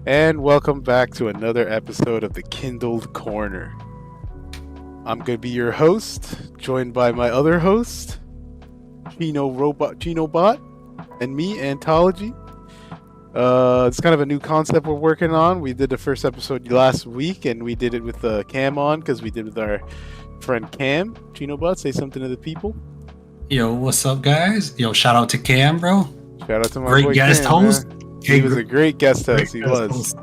And welcome back to another episode of the Kindled Korner. I'm going to be your host, joined by my other host, Chino Bot, and me, Antology. It's kind of a new concept we're working on. We did the first episode last week, and we did it with Cam on, because we did with our friend Cam. Chino Bot, say something to the people. Yo, what's up, guys? Yo, shout out to Cam, bro. Shout out to my great boy guest Cam, host. Man. He was a great guest host. He was. Host.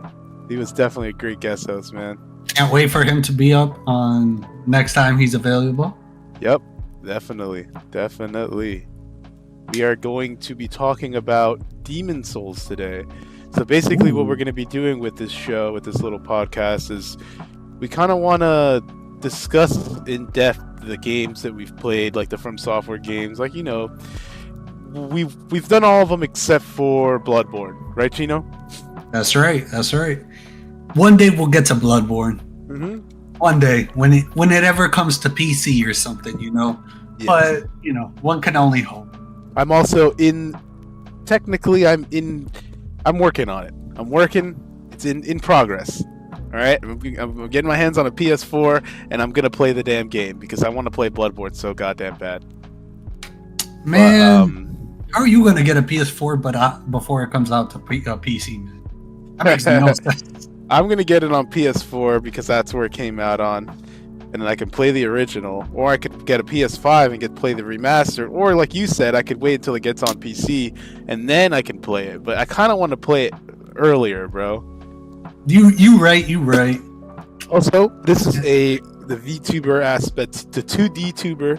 He was definitely a great guest host, man. Can't wait for him to be up on next time he's available. Yep, definitely. We are going to be talking about Demon Souls today. So basically what we're going to be doing with this show, with this little podcast, is we kind of want to discuss in depth the games that we've played, like the From Software games. Like, you know, we've done all of them except for Bloodborne, right, Chino? That's right. One day we'll get to Bloodborne. Mm-hmm. One day, when it ever comes to PC or something, you know. Yes. But you know, one can only hope. I'm also technically I'm working on it. It's in progress. All right, I'm getting my hands on a PS4, and I'm gonna play the damn game because I want to play Bloodborne so goddamn bad. Man, how are you gonna get a PS4 before it comes out to PC? Man? That makes no sense. I'm gonna get it on PS4 because that's where it came out on, and then I can play the original, or I could get a PS5 and play the remastered, or like you said, I could wait until it gets on PC and then I can play it. But I kind of want to play it earlier, bro. You right. Also, this is the VTuber aspect, the 2D tuber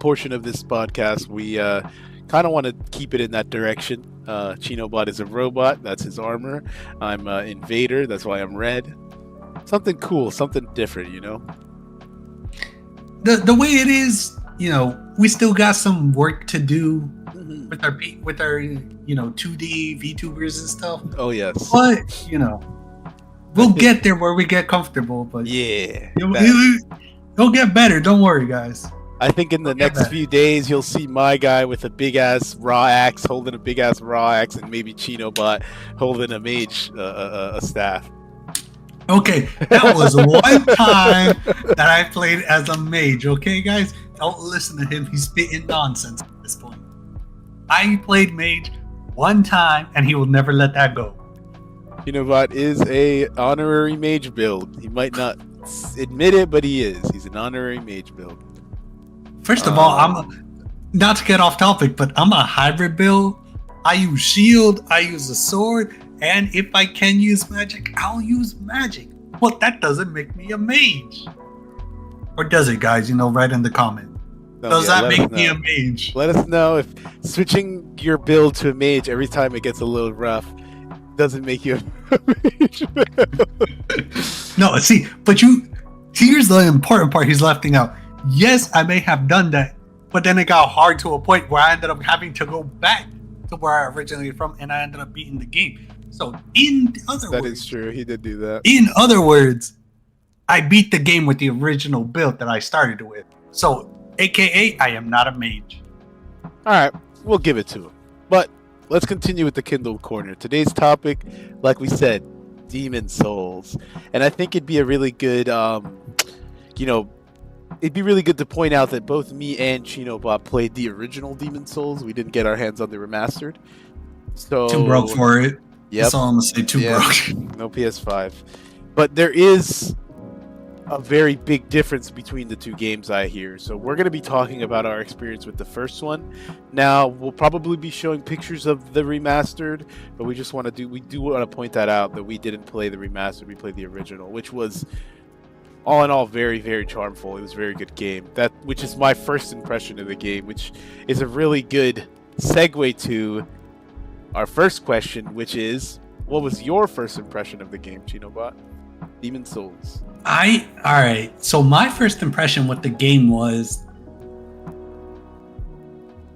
portion of this podcast. We kind of want to keep it in that direction. Chinobot is a robot. That's his armor. I'm Invader. That's why I'm red. Something cool, something different, you know? The way it is, you know, we still got some work to do with our you know, 2D VTubers and stuff. Oh, yes. But, you know, we'll get there where we get comfortable. But yeah. It'll get better. Don't worry, guys. I think in the next few days, you'll see my guy with a big-ass raw axe, holding a big-ass raw axe, and maybe Chinobot holding a mage a staff. Okay, that was one time that I played as a mage, okay, guys? Don't listen to him. He's spitting nonsense at this point. I played mage one time, and he will never let that go. Chinobot is a honorary mage build. He might not admit it, but he is. He's an honorary mage build. First of all, I'm not to get off topic, but I'm a hybrid build. I use shield, I use a sword, and if I can use magic, I'll use magic. But that doesn't make me a mage. Or does it, guys? You know, write in the comment. Does that make me a mage? Let us know if switching your build to a mage every time it gets a little rough doesn't make you a mage. No, see, but here's the important part he's lefting out. Yes, I may have done that, but then it got hard to a point where I ended up having to go back to where I originally from, and I ended up beating the game. So, in other words... That is true. He did do that. In other words, I beat the game with the original build that I started with. So, AKA, I am not a mage. Alright, we'll give it to him. But, let's continue with the Kindled Corner. Today's topic, like we said, Demon Souls. And I think it'd be a really good, it'd be really good to point out that both me and Chinobot played the original Demon Souls. We didn't get our hands on the remastered. So too broke for it. Yep. That's all I'm gonna say. Too broke. No PS5. But there is a very big difference between the two games, I hear. So we're going to be talking about our experience with the first one. Now, we'll probably be showing pictures of the remastered, but we do want to point that out, that we didn't play the remastered, we played the original, which was all in all very, very charmful. It was a very good game. Which is my first impression of the game, which is a really good segue to our first question, which is, what was your first impression of the game, Chinobot? Demon Souls. Alright, so my first impression with the game was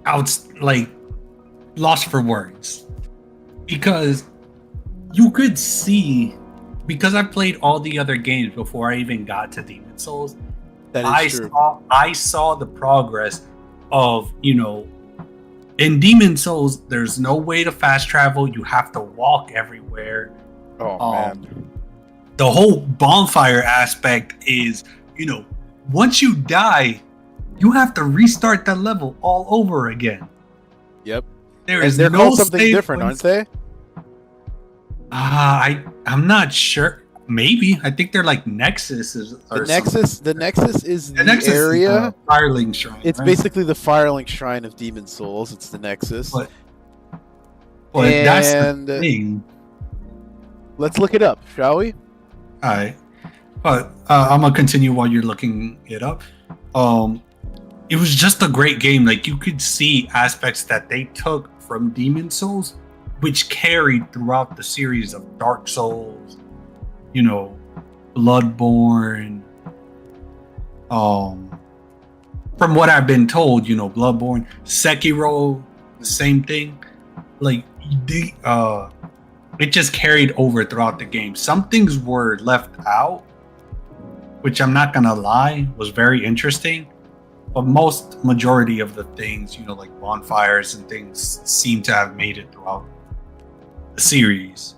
I was like lost for words, because you could see, because I played all the other games before I even got to Demon Souls, that is true. I saw the progress of, you know, In Demon Souls, there's no way to fast travel. You have to walk everywhere. Oh man. The whole bonfire aspect is, once you die, you have to restart the level all over again. Yep. They're called something different, aren't they? I'm not sure. Maybe I think they're like Nexuses. The Nexus is the area. Firelink Shrine. It's basically the Firelink Shrine of Demon Souls. It's the Nexus. But that's the thing. Let's look it up, shall we? All right. But I'm gonna continue while you're looking it up. It was just a great game. Like, you could see aspects that they took from Demon Souls, which carried throughout the series of Dark Souls, Bloodborne. From what I've been told, Bloodborne, Sekiro, the same thing. Like, it just carried over throughout the game. Some things were left out, which I'm not gonna lie, was very interesting. But majority of the things, like bonfires and things, seem to have made it throughout the series.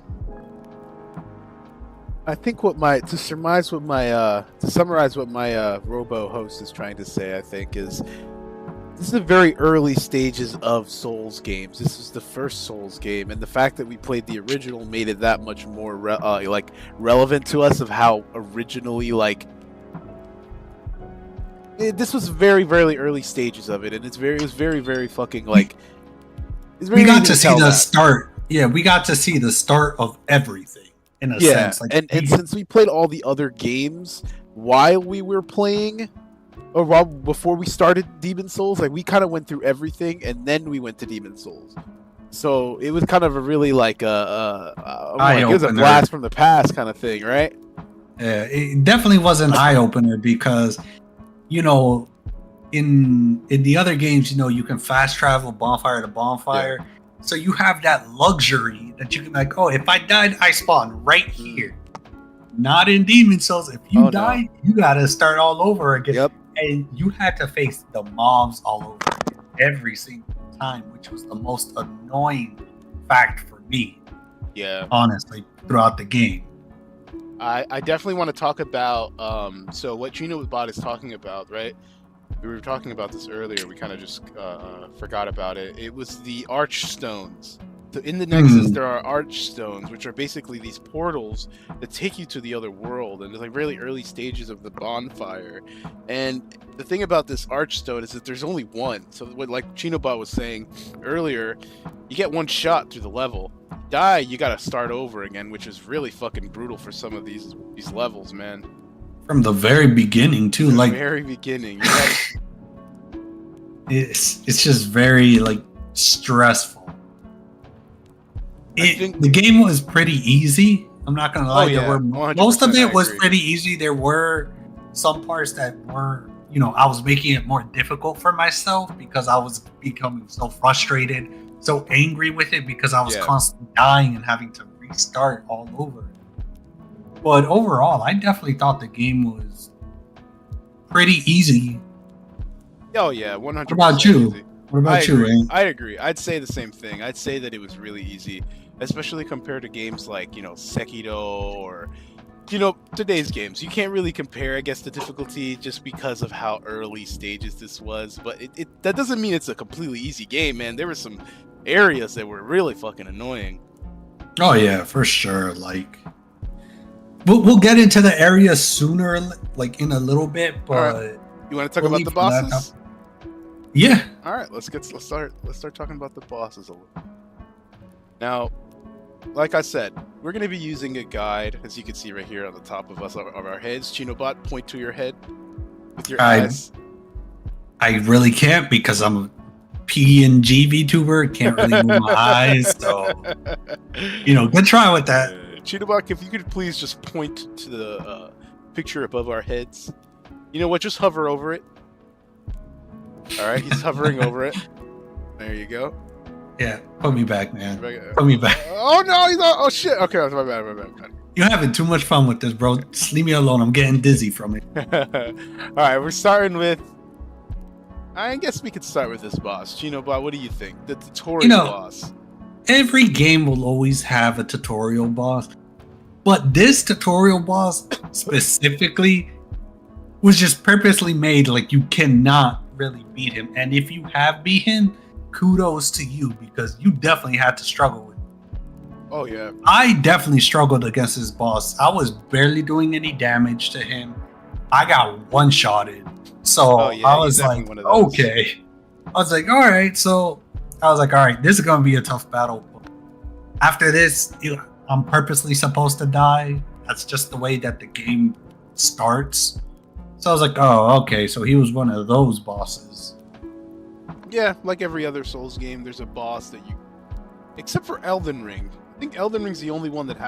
I think to summarize what my robo host is trying to say, I think is this is the very early stages of Souls games. This is the first Souls game, and the fact that we played the original made it that much more relevant to us of how originally this was very, very early stages of it, and it was very, very fucking like. We got to see the start. Yeah, we got to see the start of everything in a sense. And since we played all the other games while we were playing, or before we started Demon Souls, we kind of went through everything, and then we went to Demon Souls. So it was kind of a really it was a blast from the past kind of thing, right? Yeah, it definitely was an eye opener because. In the other games, you can fast travel bonfire to bonfire. Yeah. So you have that luxury that you can if I died, I spawn right here. Not in Demon Souls. If you died, you got to start all over again. Yep. And you had to face the mobs all over again every single time, which was the most annoying fact for me. Yeah. Honestly, throughout the game. I definitely want to talk about so what Chinobot is talking about, right? We were talking about this earlier. We kind of just forgot about it. It was the Archstones. So in the Nexus, there are Archstones, which are basically these portals that take you to the other world, and it's really early stages of the bonfire. And the thing about this Archstone is that there's only one. So like Chinobot was saying earlier, you get one shot through the level. Die, you gotta start over again, which is really fucking brutal for some of these levels, man. From the very beginning too, very beginning. It's just very stressful. The game was pretty easy. I'm not gonna lie. Most of it was pretty easy. There were some parts that were, I was making it more difficult for myself because I was becoming so frustrated. So angry with it because I was constantly dying and having to restart all over. But overall, I definitely thought the game was pretty easy. Oh yeah, 100%. What about you? Easy. What about you, Ray? I'd agree. I'd say the same thing. I'd say that it was really easy, especially compared to games like Sekiro or today's games. You can't really compare, I guess, the difficulty just because of how early stages this was. But that doesn't mean it's a completely easy game, man. There were some areas that were really fucking annoying. Oh yeah, for sure. We'll get into the area sooner, in a little bit. But right. You want to talk about the bosses? Yeah. All right, let's start talking about the bosses a little. Now, like I said, we're going to be using a guide, as you can see right here on the top of our heads. Chinobot, point to your head with your eyes. I really can't because I'm a PNG VTuber. Can't really move my eyes, so good try with that. Chinobot, if you could please just point to the picture above our heads. You know what? Just hover over it. All right, he's hovering over it. There you go. Yeah, put me back, man. Put me back. Oh no, he's not. Oh shit. Okay, my bad. You're having too much fun with this, bro. Just leave me alone. I'm getting dizzy from it. All right, we're starting with I guess we could start with this boss. Chinobot, what do you think? The You tutorial know, boss. every game will always have a tutorial boss, but this tutorial boss specifically was just purposely made like you cannot really beat him. And if you have beat him, kudos to you because you definitely had to struggle with him. Oh yeah. I definitely struggled against this boss. I was barely doing any damage to him. I got one-shotted. So Oh, yeah, I he's was definitely like, one of those. okay. I was like, all right. So I was like, all right, this is going to be a tough battle. After this, I'm purposely supposed to die. That's just the way that the game starts. So I was like, oh, okay. So he was one of those bosses. Yeah, like every other Souls game, there's a boss that you, except for Elden Ring. I think Elden Ring's the only one that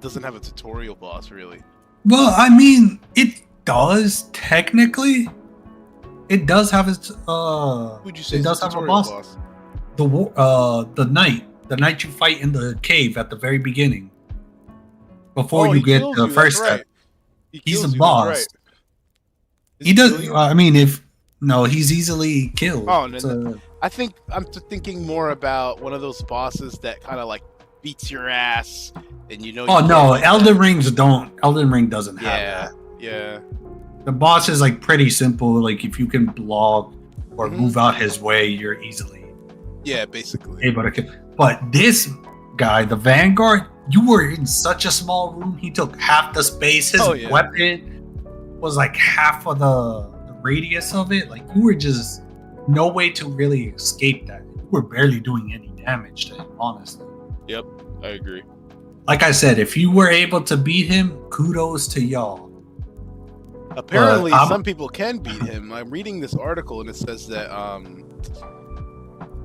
doesn't have a tutorial boss, really. Well, I mean, it does technically. It does have its. Would you say It it's does a have a tutorial boss. The knight you fight in the cave at the very beginning. Before Oh, you he get kills the you, first that's right. step, He he's kills a you, that's boss. right. Does He kill does. you? I mean, if no, he's easily killed. Oh, no, So- I think I'm thinking more about one of those bosses that kind of like beats your ass, and you know. oh you no, can't beat Elden that. Rings don't. Elden Ring doesn't have Yeah, that. yeah. The boss is like pretty simple. Like if you can block or Mhm. move out his way, you're easily Yeah, basically. able to kill. But this guy, the Vanguard, you were in such a small room. He took half the space. His Oh, yeah. weapon was like half of the radius of it. Like you were just no way to really escape that. You were barely doing any damage to him, honestly. Yep, I agree. Like I said, if you were able to beat him, kudos to y'all. Apparently, I'm- some people can beat him. I'm reading this article, and it says that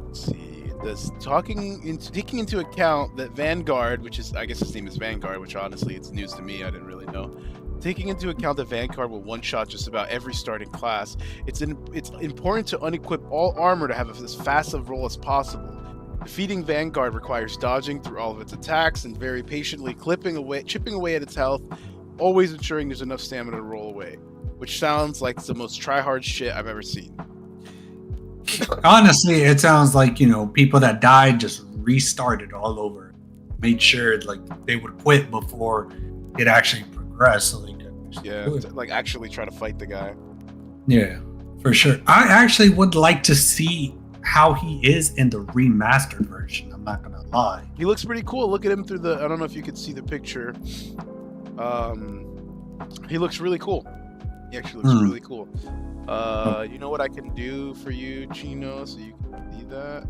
let's see, this taking into account that Vanguard, which is I guess his name is Vanguard, which honestly it's news to me. I didn't really know. Taking into account that Vanguard will one-shot just about every starting class, it's important to unequip all armor to have as fast a roll as possible. Defeating Vanguard requires dodging through all of its attacks and very patiently chipping away at its health, always ensuring there's enough stamina to roll away. Which sounds like it's the most try-hard shit I've ever seen. Honestly, it sounds like, people that died just restarted all over. Made sure like they would quit before it actually progressed. So they could Yeah, do it. like actually try to fight the guy. Yeah, for sure. I actually would like to see how he is in the remastered version. I'm not gonna lie. He looks pretty cool. Look at him through I don't know if you could see the picture. He looks really cool. He actually looks really cool. You know what I can do for you, Chino, so you can see that?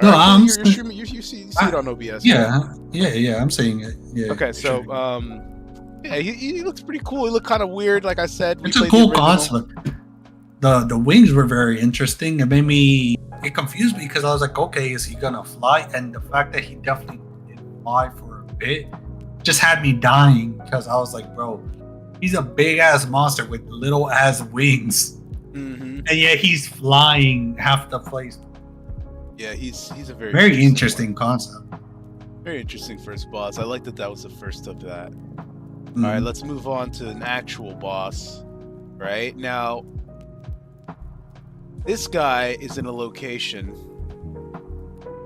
No, I'm you're streaming. You see it on OBS. Yeah, I'm saying it. Yeah. Okay, so yeah, he looks pretty cool. He looked kind of weird, like I said. It's a cool concept. The wings were very interesting. It confused me because I was like, okay, is he gonna fly? And the fact that he definitely did fly for a bit just had me dying because I was like, bro, he's a big ass monster with little ass wings, Mm-hmm. and yet he's flying half the place. Yeah, he's a Very interesting concept. Very interesting first boss. I like that was the first of that. Mhm. All right, let's move on to an actual boss. Right now, this guy is in a location.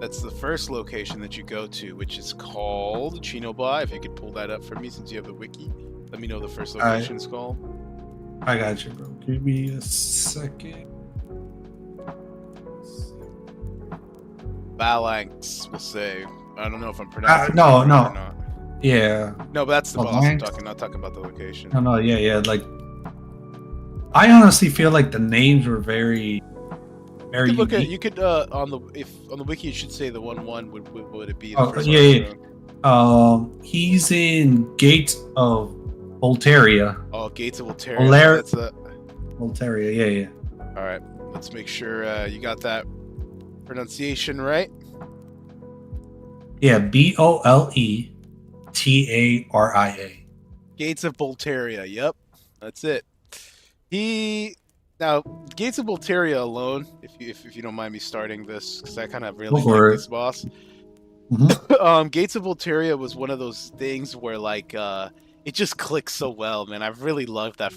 That's the first location that you go to, which is called Chinoba. If you could pull that up for me, since you have the wiki, let me know the first location is called. I got you, bro. Give me a second. Phalanx, we'll say. I don't know if I'm pronouncing no, it no. or not. Yeah. No, but that's the boss I'm Phalanx? talking, not talking about the location. No, yeah. Like, I honestly feel like the names were very You could look at unique. you could on the wiki it should say the 1-1 would it be the Oh, first yeah. one? He's in Gates of Volteria. Oh, Gates of Volteria. Valer- That's Volteria, yeah. all right. Let's make sure you got that pronunciation right. Yeah, Boletaria. Gates of Volteria. Yep, that's it. Now Gates of Volteria alone. If you don't mind me starting this, because I kind of really Go for like it. this boss. Mhm. Gates of Volteria was one of those things where like it just clicks so well, man. I really loved that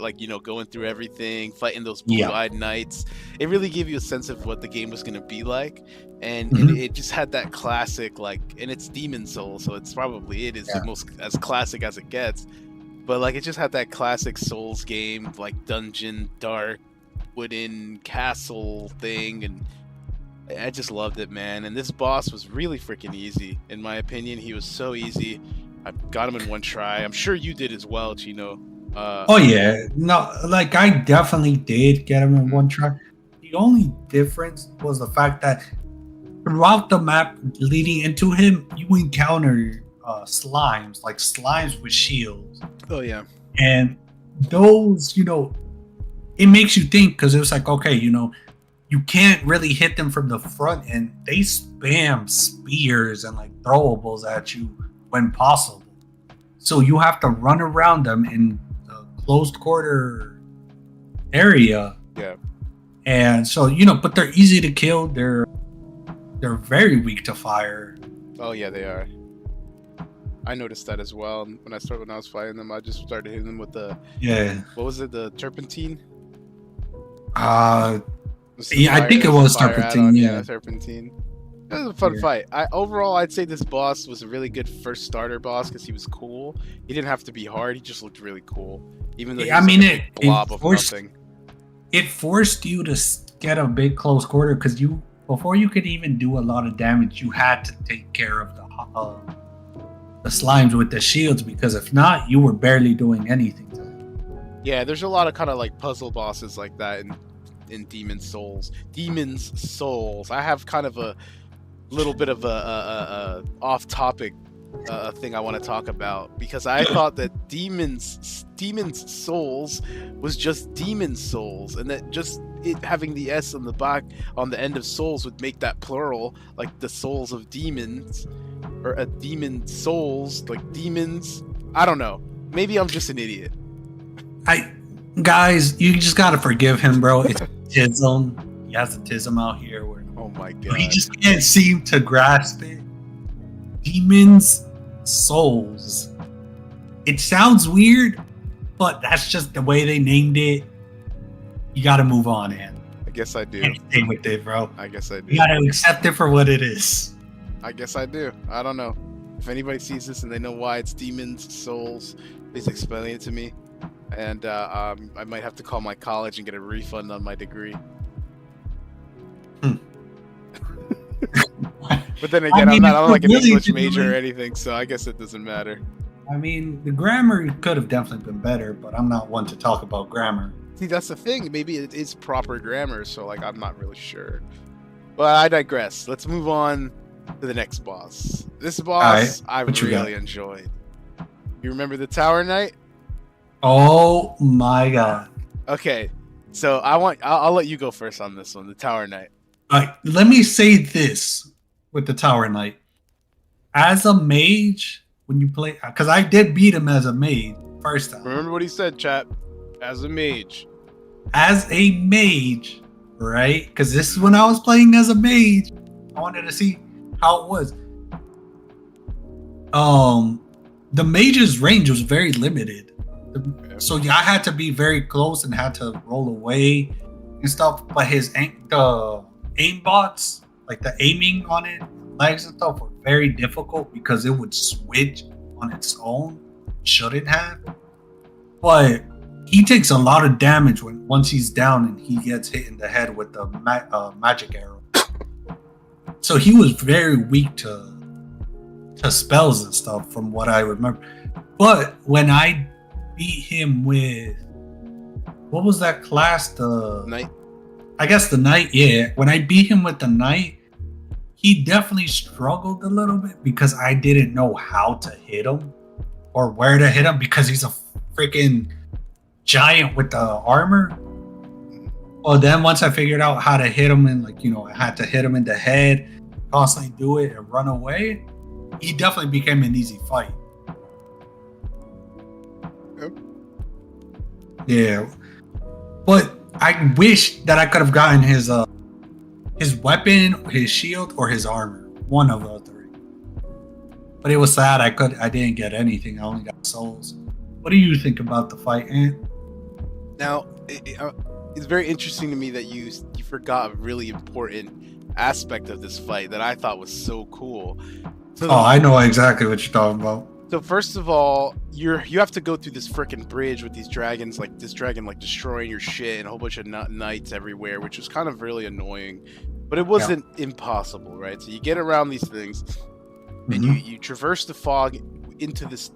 like, going through everything, fighting those Yeah. blue-eyed knights. It really gave you a sense of what the game was gonna be like, and Mhm. it just had that classic, like, and it's Demon Soul, so it is the Yeah. most as classic as it gets. But like, it just had that classic Souls game, like dungeon, dark, wooden castle thing, and I just loved it, man. And this boss was really freaking easy, in my opinion. He was so easy. I got him in one try. I'm sure you did as well, Chino. Oh yeah, no, like I definitely did get him in one try. The only difference was the fact that throughout the map leading into him, you encounter slimes, like slimes with shields, Oh yeah, and those, it makes you think because it was like, okay, you can't really hit them from the front, and they spam spears and like throwables at you when possible. So you have to run around them in the closed quarter area. yeah. And so, but they're easy to kill. They're very weak to fire. Oh yeah, they are. I noticed that as well. When I was fighting them, I just started hitting them with Yeah. what was it, the turpentine? Uh Was the yeah, I think it was fire Turpentine, add-on, yeah. turpentine. It was a fun Yeah. fight. Overall, I'd say this boss was a really good first starter boss because he was cool. He didn't have to be hard. He just looked really cool, even though he Yeah, was I mean, like a big blob of forced nothing. it forced you to get a big close quarter because before you could even do a lot of damage, you had to take care of the slimes with the shields, because if not, you were barely doing anything to them. Yeah, there's a lot of kind of like puzzle bosses like that in Demon's Souls. I have kind of a little bit of a off-topic thing I want to talk about, because I thought that Demon's Souls was just Demon's Souls, and that just it having the S on the back on the end of Souls would make that plural, like the souls of demons, or a demon souls, like demons. I don't know. Maybe I'm just an idiot. Guys, you just gotta forgive him, bro. It's tism. He has a tism out here where Oh my god. he just can't seem to grasp it. Demons, souls. It sounds weird, but that's just the way they named it. You gotta move on, man. I guess I do. Can't stay with it, bro. I guess I do. You gotta accept it for what it is. I guess I do. I don't know. If anybody sees this and they know why it's Demons Souls, please explain it to me. And I might have to call my college and get a refund on my degree. But then again, I'm not like an really English major or doing- anything, so I guess it doesn't matter. I mean, the grammar could have definitely been better, but I'm not one to talk about grammar. See, that's the thing. Maybe it is proper grammar, so like I'm not really sure. But I digress. Let's move on to the next boss. This boss I what you got? really enjoyed. You remember the Tower Knight? Oh my god. Okay, so I'll let you go first on this one, the Tower Knight. Let me say this with the Tower Knight. As a mage, when you play, because I did beat him as a mage first time. Remember what he said, chat. As a mage. As a mage, right? Because this is when I was playing as a mage. I wanted to see how it was. The mage's range was very limited. So yeah, I had to be very close and had to roll away and stuff. But the aim bots, like the aiming on it, legs and stuff, were very difficult because it would switch on its own. Shouldn't have. But he takes a lot of damage once he's down and he gets hit in the head with the magic arrow. So he was very weak to spells and stuff, from what I remember. But when I beat him with, what was that class? The Knight. I guess the Knight. Yeah, when I beat him with the Knight, he definitely struggled a little bit because I didn't know how to hit him or where to hit him, because he's a freaking giant with the armor. Well, then once I figured out how to hit him, and I had to hit him in the head, constantly do it and run away, he definitely became an easy fight. Yep. Yeah, but I wish that I could have gotten his weapon, his shield, or his armor, one of the three. But it was sad I didn't get anything. I only got Souls. What do you think about the fight, Ant? Now, it's very interesting to me that you forgot a really important aspect of this fight that I thought was so cool. So Oh, I know exactly what you're talking about. So first of all, you have to go through this freaking bridge with these dragons, like this dragon like destroying your shit and a whole bunch of knights everywhere, which was kind of really annoying, but it wasn't impossible, right? So you get around these things, and you traverse the fog into this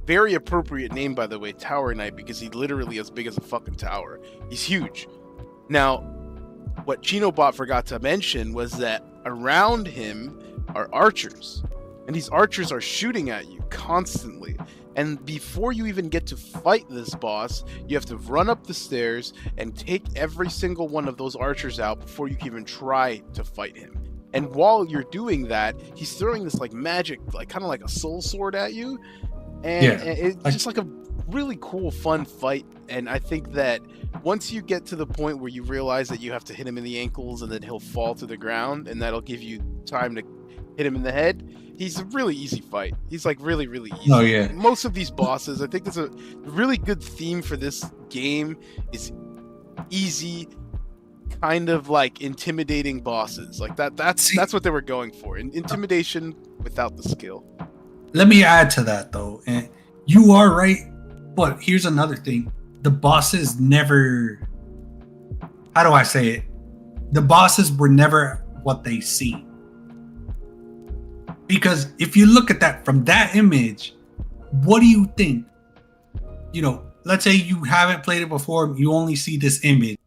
very appropriate name, by the way, Tower Knight, because he's literally as big as a fucking tower. He's huge. Now, what Chinobot forgot to mention was that around him are archers. And these archers are shooting at you constantly. And before you even get to fight this boss, you have to run up the stairs and take every single one of those archers out before you can even try to fight him. And while you're doing that, he's throwing this like magic, like kind of like a soul sword at you. And it's just like a really cool, fun fight. And I think that once you get to the point where you realize that you have to hit him in the ankles and then he'll fall to the ground, and that'll give you time to hit him in the head, he's a really easy fight. He's like really, really easy. Oh, yeah. Most of these bosses, I think there's a really good theme for this game is easy, kind of like intimidating bosses. Like that's what they were going for. Intimidation without the skill. Let me add to that though. And you are right, but here's another thing. The bosses never, how do I say it? The bosses were never what they seem. Because if you look at that from that image, what do you think? You know, let's say you haven't played it before, you only see this image.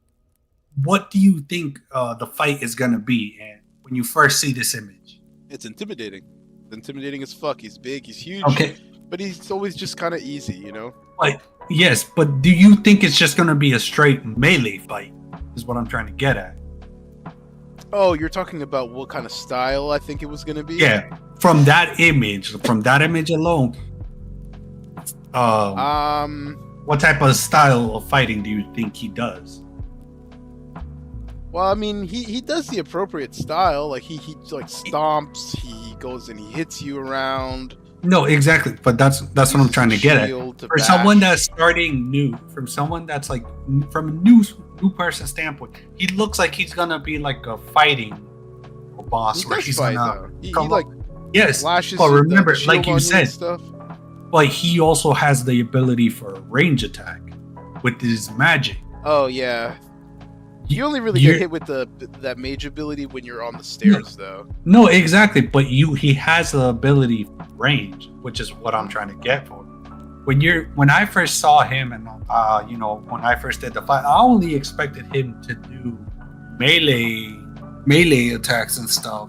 What do you think the fight is going to be when you first see this image? It's intimidating. It's intimidating as fuck. He's big, he's huge, okay, but he's always just kind of easy, you know? Like, yes, but do you think it's just going to be a straight melee fight? Is what I'm trying to get at. Oh, you're talking about what kind of style I think it was going to be? Yeah, from that image alone. What type of style of fighting do you think he does? Well, I mean, he does the appropriate style. Like he like stomps, he goes and he hits you around. No, exactly. But that's what I'm trying to get at. For someone that's starting new, from someone that's like from a new person standpoint, he looks like he's gonna be like a fighting boss where he's gonna come up. Yes, but remember, like you said, like he also has the ability for a range attack with his magic. Oh yeah. You only really get hit with that mage ability when you're on the stairs, though. No, exactly. But he has the ability for range, which is what I'm trying to get for. When I first saw him, and when I first did the fight, I only expected him to do melee attacks and stuff,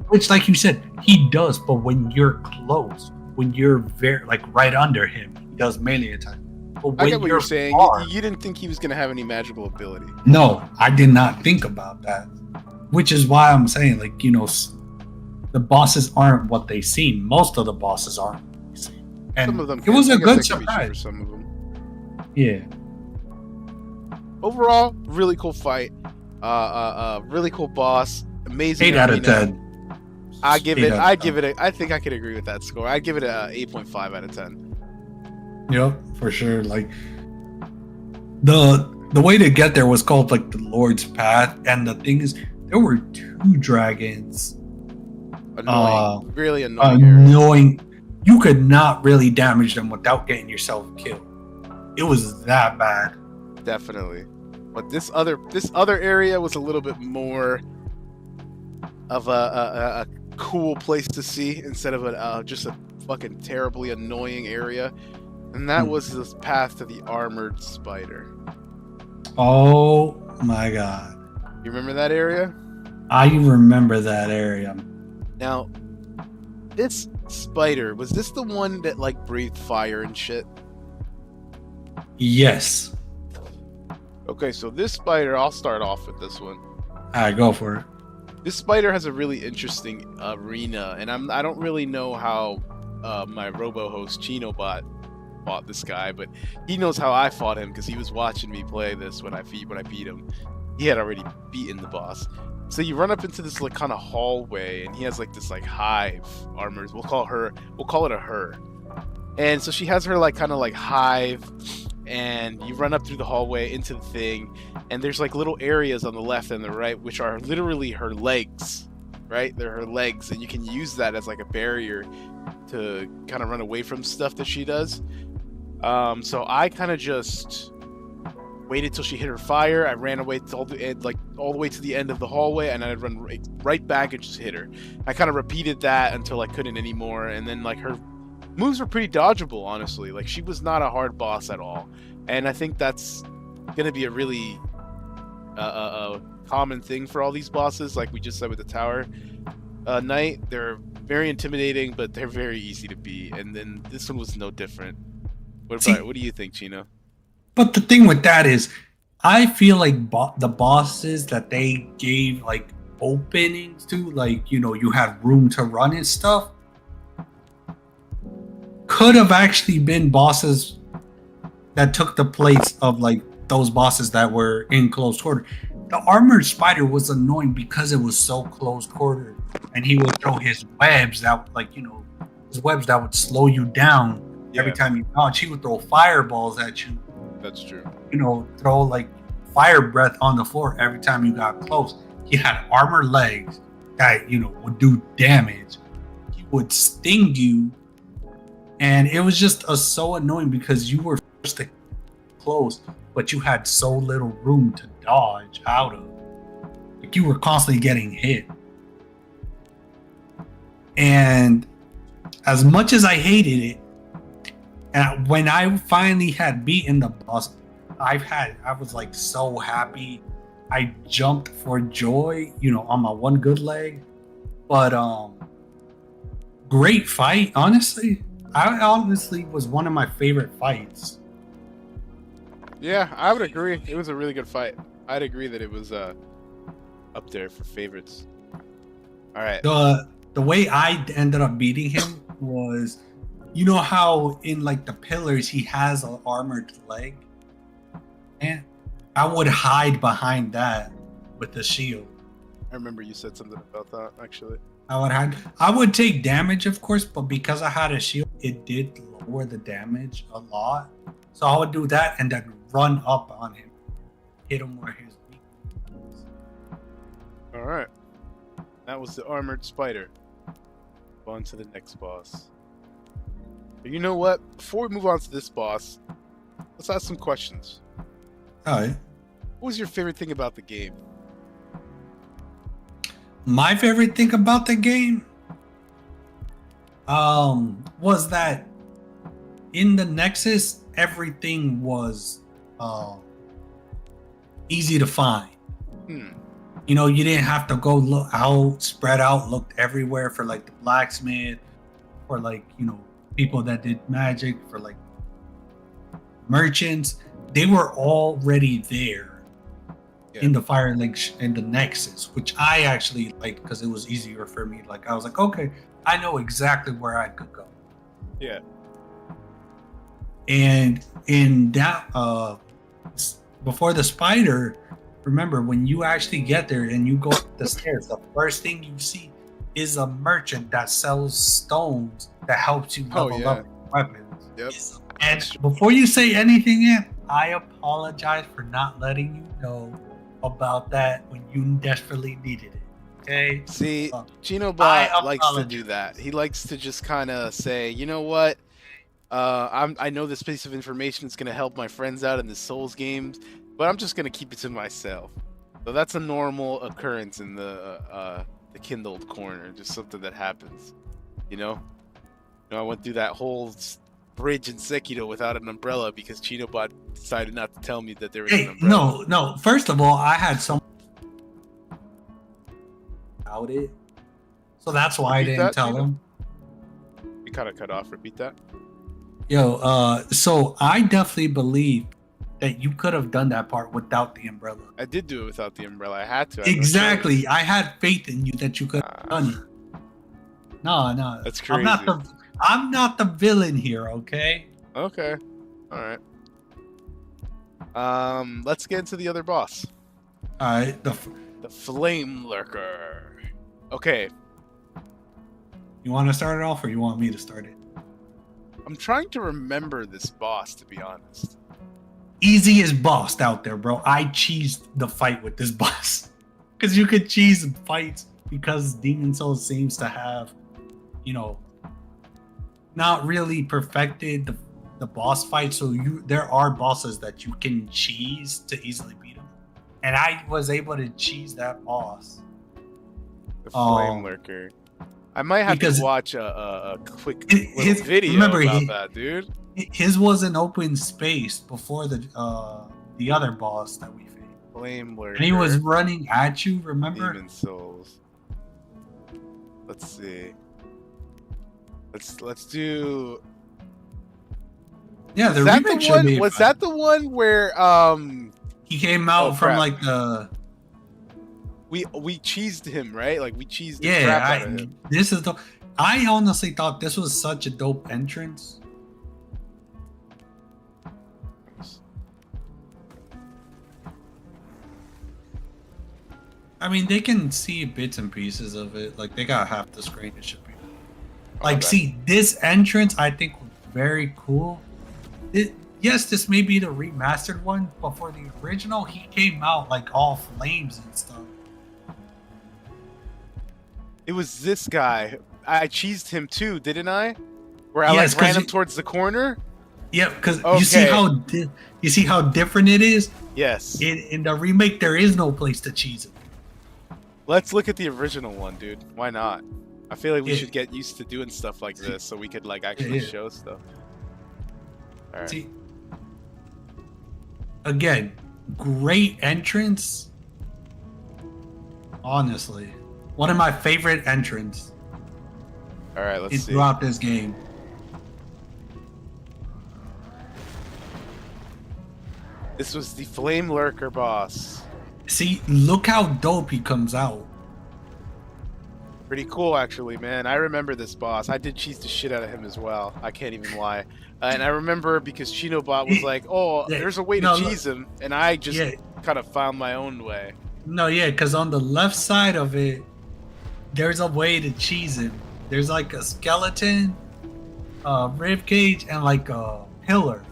which, like you said, he does. But when you're close, when you're very like right under him, he does melee attacks. I get what you're saying. You didn't think he was going to have any magical ability. No, I did not think about that. Which is why I'm saying, like, the bosses aren't what they seem. Most of the bosses aren't what they seem. And some of them it was a good surprise for some of them. Yeah. Overall, really cool fight. Really cool boss. Amazing. 8 out of 10. I think I could agree with that score. I'd give it a 8.5 out of 10. Yep, for sure. Like the way to get there was called like the Lord's Path, and the thing is, there were 2 dragons. Annoying, really annoying. You could not really damage them without getting yourself killed. It was that bad. Definitely, but this other area was a little bit more of a cool place to see instead of just a fucking terribly annoying area. And that was this path to the armored spider. Oh my god. You remember that area? I remember that area. Now, this spider, was this the one that like breathed fire and shit? Yes. Okay, so this spider, I'll start off with this one. Alright, go for it. This spider has a really interesting arena, and I don't really know how my robo host Chinobot fought this guy, but he knows how I fought him because he was watching me play this when I beat him. He had already beaten the boss. So you run up into this like kind of hallway, and he has like this like hive armor. We'll call it a her. And so she has her like kind of like hive, and you run up through the hallway into the thing, and there's like little areas on the left and the right which are literally her legs, right? They're her legs, and you can use that as like a barrier to kind of run away from stuff that she does. So I kind of just waited till she hit her fire. I ran away to all the end, like all the way to the end of the hallway, and I'd run right back and just hit her. I kind of repeated that until I couldn't anymore, and then like her moves were pretty dodgeable, honestly. Like she was not a hard boss at all, and I think that's gonna be a really common thing for all these bosses. Like we just said with the tower knight, they're very intimidating, but they're very easy to beat. And then this one was no different. What do you think, Chino? But the thing with that is, I feel like the bosses that they gave like openings to, like, you know, you had room to run and stuff, could have actually been bosses that took the place of like those bosses that were in close quarter. The armored spider was annoying because it was so close quarter, and he would throw his webs that, like, you know, his webs that would slow you down every time you dodge. He would throw fireballs at you. That's true. You know, throw like fire breath on the floor every time you got close. He had armor legs that, you know, would do damage. He would sting you, and it was just so annoying because you were forced to close, but you had so little room to dodge out of. Like, you were constantly getting hit. And as much as I hated it, and when I finally had beaten the boss, I was like so happy. I jumped for joy, you know, on my one good leg. But great fight, honestly. I honestly was one of my favorite fights. Yeah, I would agree. It was a really good fight. I'd agree that it was up there for favorites. All right. The way I ended up beating him was, you know how in like the pillars he has an armored leg? And I would hide behind that with the shield. I remember you said something about that, actually. I would take damage, of course, but because I had a shield, it did lower the damage a lot. So I would do that and then run up on him, hit him where he's weak. All right. That was the armored spider. On to the next boss. You know what? Before we move on to this boss, let's ask some questions. All right. What was your favorite thing about the game? My favorite thing about the game was that in the Nexus, everything was easy to find. You know, you didn't have to go look out, spread out, looked everywhere for like the blacksmith, or like, you know, people that did magic, for like merchants. They were already there in the Fire Link in the Nexus, which I actually liked because it was easier for me. Like, I was like, okay, I know exactly where I could go. Yeah. And in that, before the spider, remember when you actually get there and you go up the stairs, the first thing you see is a merchant that sells stones that helps you level up weapons. Yep. And before you say anything, I apologize for not letting you know about that when you desperately needed it. Okay. See, Chinobot likes to do that. He likes to just kind of say, you know what? I know this piece of information is going to help my friends out in the Souls games, but I'm just going to keep it to myself. So that's a normal occurrence in the Kindled corner, just something that happens. You know, I went through that whole bridge in Sekiro without an umbrella because Chinobot decided not to tell me that there was an umbrella. No. First of all, I had some about it, so that's why I didn't tell him. You kind of cut off. Repeat that. So I definitely believe that you could have done that part without the umbrella. I did do it without the umbrella. I had to. Exactly. I had faith in you that you could have done it. No. That's crazy. I'm not the villain here, okay? Okay. All right. Let's get into the other boss. All right. The Flame Lurker. Okay. You want to start it off, or you want me to start it? I'm trying to remember this boss, to be honest. Easiest boss out there, bro. I cheesed the fight with this boss. Because you could cheese fights because Demon Souls seems to have, you know, not really perfected the boss fight. So there are bosses that you can cheese to easily beat them. And I was able to cheese that boss. The Flame Lurker. I might have to watch a quick little video about that, dude. His was an open space before the other boss that we faced. Flame Lurker. And he was running at you, remember? Demon Souls. Let's see. Let's do. Yeah, the remake should be. Was that the one where he came out from like the. We cheesed him, right? Like we cheesed the crap out of him. This is the. I honestly thought this was such a dope entrance. I mean, they can see bits and pieces of it. Like they got half the screen. It should be. Like, see, this entrance I think was very cool. Yes, this may be the remastered one, but for the original, he came out like all flames and stuff. It was this guy. I cheesed him too, didn't I? Where I ran him towards the corner. Yeah, because you see how different it is. Yes. In the remake, there is no place to cheese it. Let's look at the original one, dude. Why not? I feel like we should get used to doing stuff like this so we could like actually show stuff. All right. See, again, great entrance. Honestly, one of my favorite entrants. All right, let's see. Throughout this game. This was the Flame Lurker boss. See, look how dope he comes out. Pretty cool, actually, man. I remember this boss. I did cheese the shit out of him as well. I can't even lie. And I remember because Shinobot was like, "Oh, there's a way to cheese him," and I just kind of found my own way. No, yeah, because on the left side of it, there's a way to cheese him. There's like a skeleton, rib cage, and like a pillar.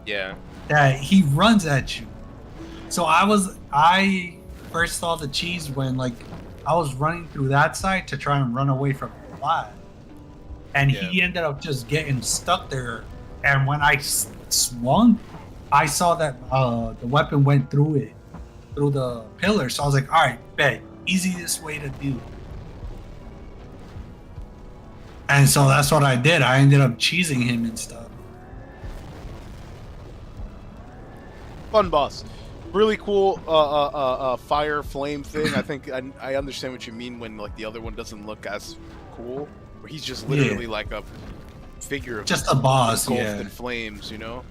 Yeah. That he runs at you. So I first saw the cheese when like I was running through that side to try and run away from the fly. And he ended up just getting stuck there. And when I swung, I saw that the weapon went through the pillar. So I was like, all right, bet, easiest way to do. And so that's what I did. I ended up cheesing him and stuff. Fun boss. Really cool fire flame thing. I think I understand what you mean when like the other one doesn't look as cool. Where he's just literally like a figure of just a boss engulfed in flames, you know?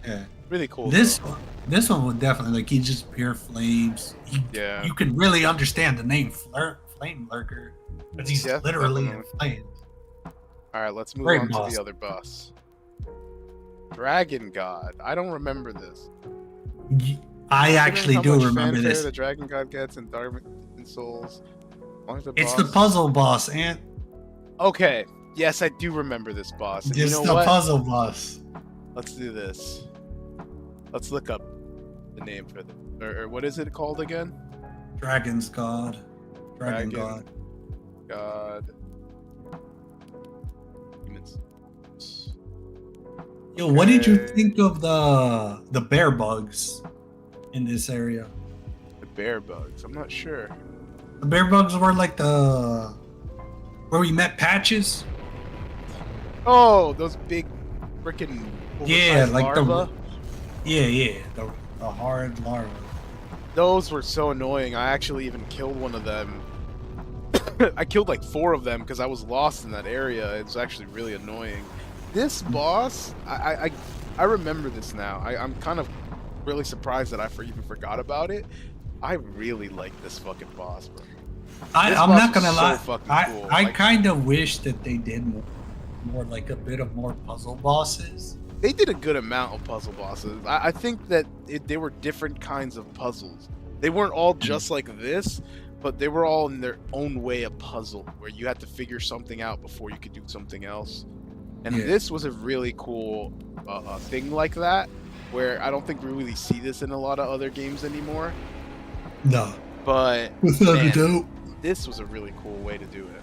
Yeah. Really cool. This one would definitely like he's just pure flames. You can really understand the name Flame Lurker. Because he's literally in flames. Alright, let's move on to the other boss. Dragon God. I don't remember this. I actually do remember this. The Dragon God gets in Dark Souls. It's the puzzle boss, Ant. Okay. Yes, I do remember this boss. And it's the puzzle boss. Let's do this. Let's look up the name for the or what is it called again? Dragon's God. Dragon God. God. Yo, what did you think of the bear bugs in this area? The bear bugs? I'm not sure. The bear bugs were like where we met Patches. Oh, those big freaking like larva. the hard larva. Those were so annoying. I actually even killed one of them. I killed like 4 of them because I was lost in that area. It was actually really annoying. This boss, I remember this now. I'm kind of really surprised that I even forgot about it. I really like this fucking boss, bro. I'm not gonna lie. Cool. I kind of wish that they did more like a bit of more puzzle bosses. They did a good amount of puzzle bosses. I think that they were different kinds of puzzles. They weren't all just like this, but they were all in their own way a puzzle where you had to figure something out before you could do something else. And this was a really cool thing like that, where I don't think we really see this in a lot of other games anymore. No. But Without a man, doubt. this was a really cool way to do it.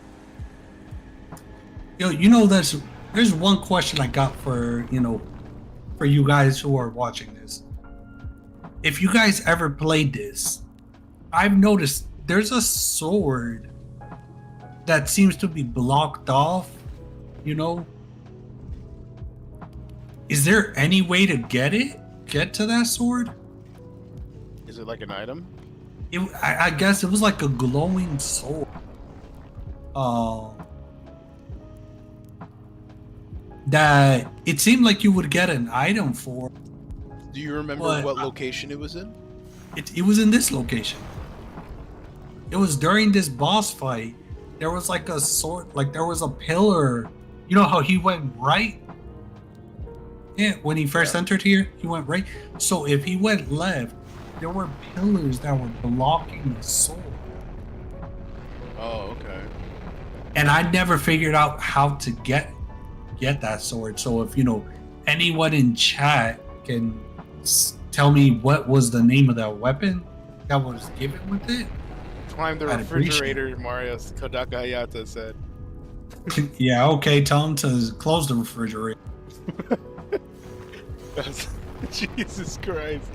Yo, there's one question I got for you guys who are watching this. If you guys ever played this, I've noticed there's a sword that seems to be blocked off, Is there any way to get to that sword? Is it like an item? I guess it was like a glowing sword. That it seemed like you would get an item for. Do you remember what location it was in? It was in this location. It was during this boss fight. There was like a sword, like there was a pillar. You know how he went right? Yeah, when he first entered here, he went right. So if he went left, there were pillars that were blocking the sword. Oh, okay. And I never figured out how to get that sword. So if anyone in chat can tell me what was the name of that weapon that was given with it. Climb the refrigerator, Mario Kodaka Hayata said. Yeah, okay, tell him to close the refrigerator. Jesus Christ.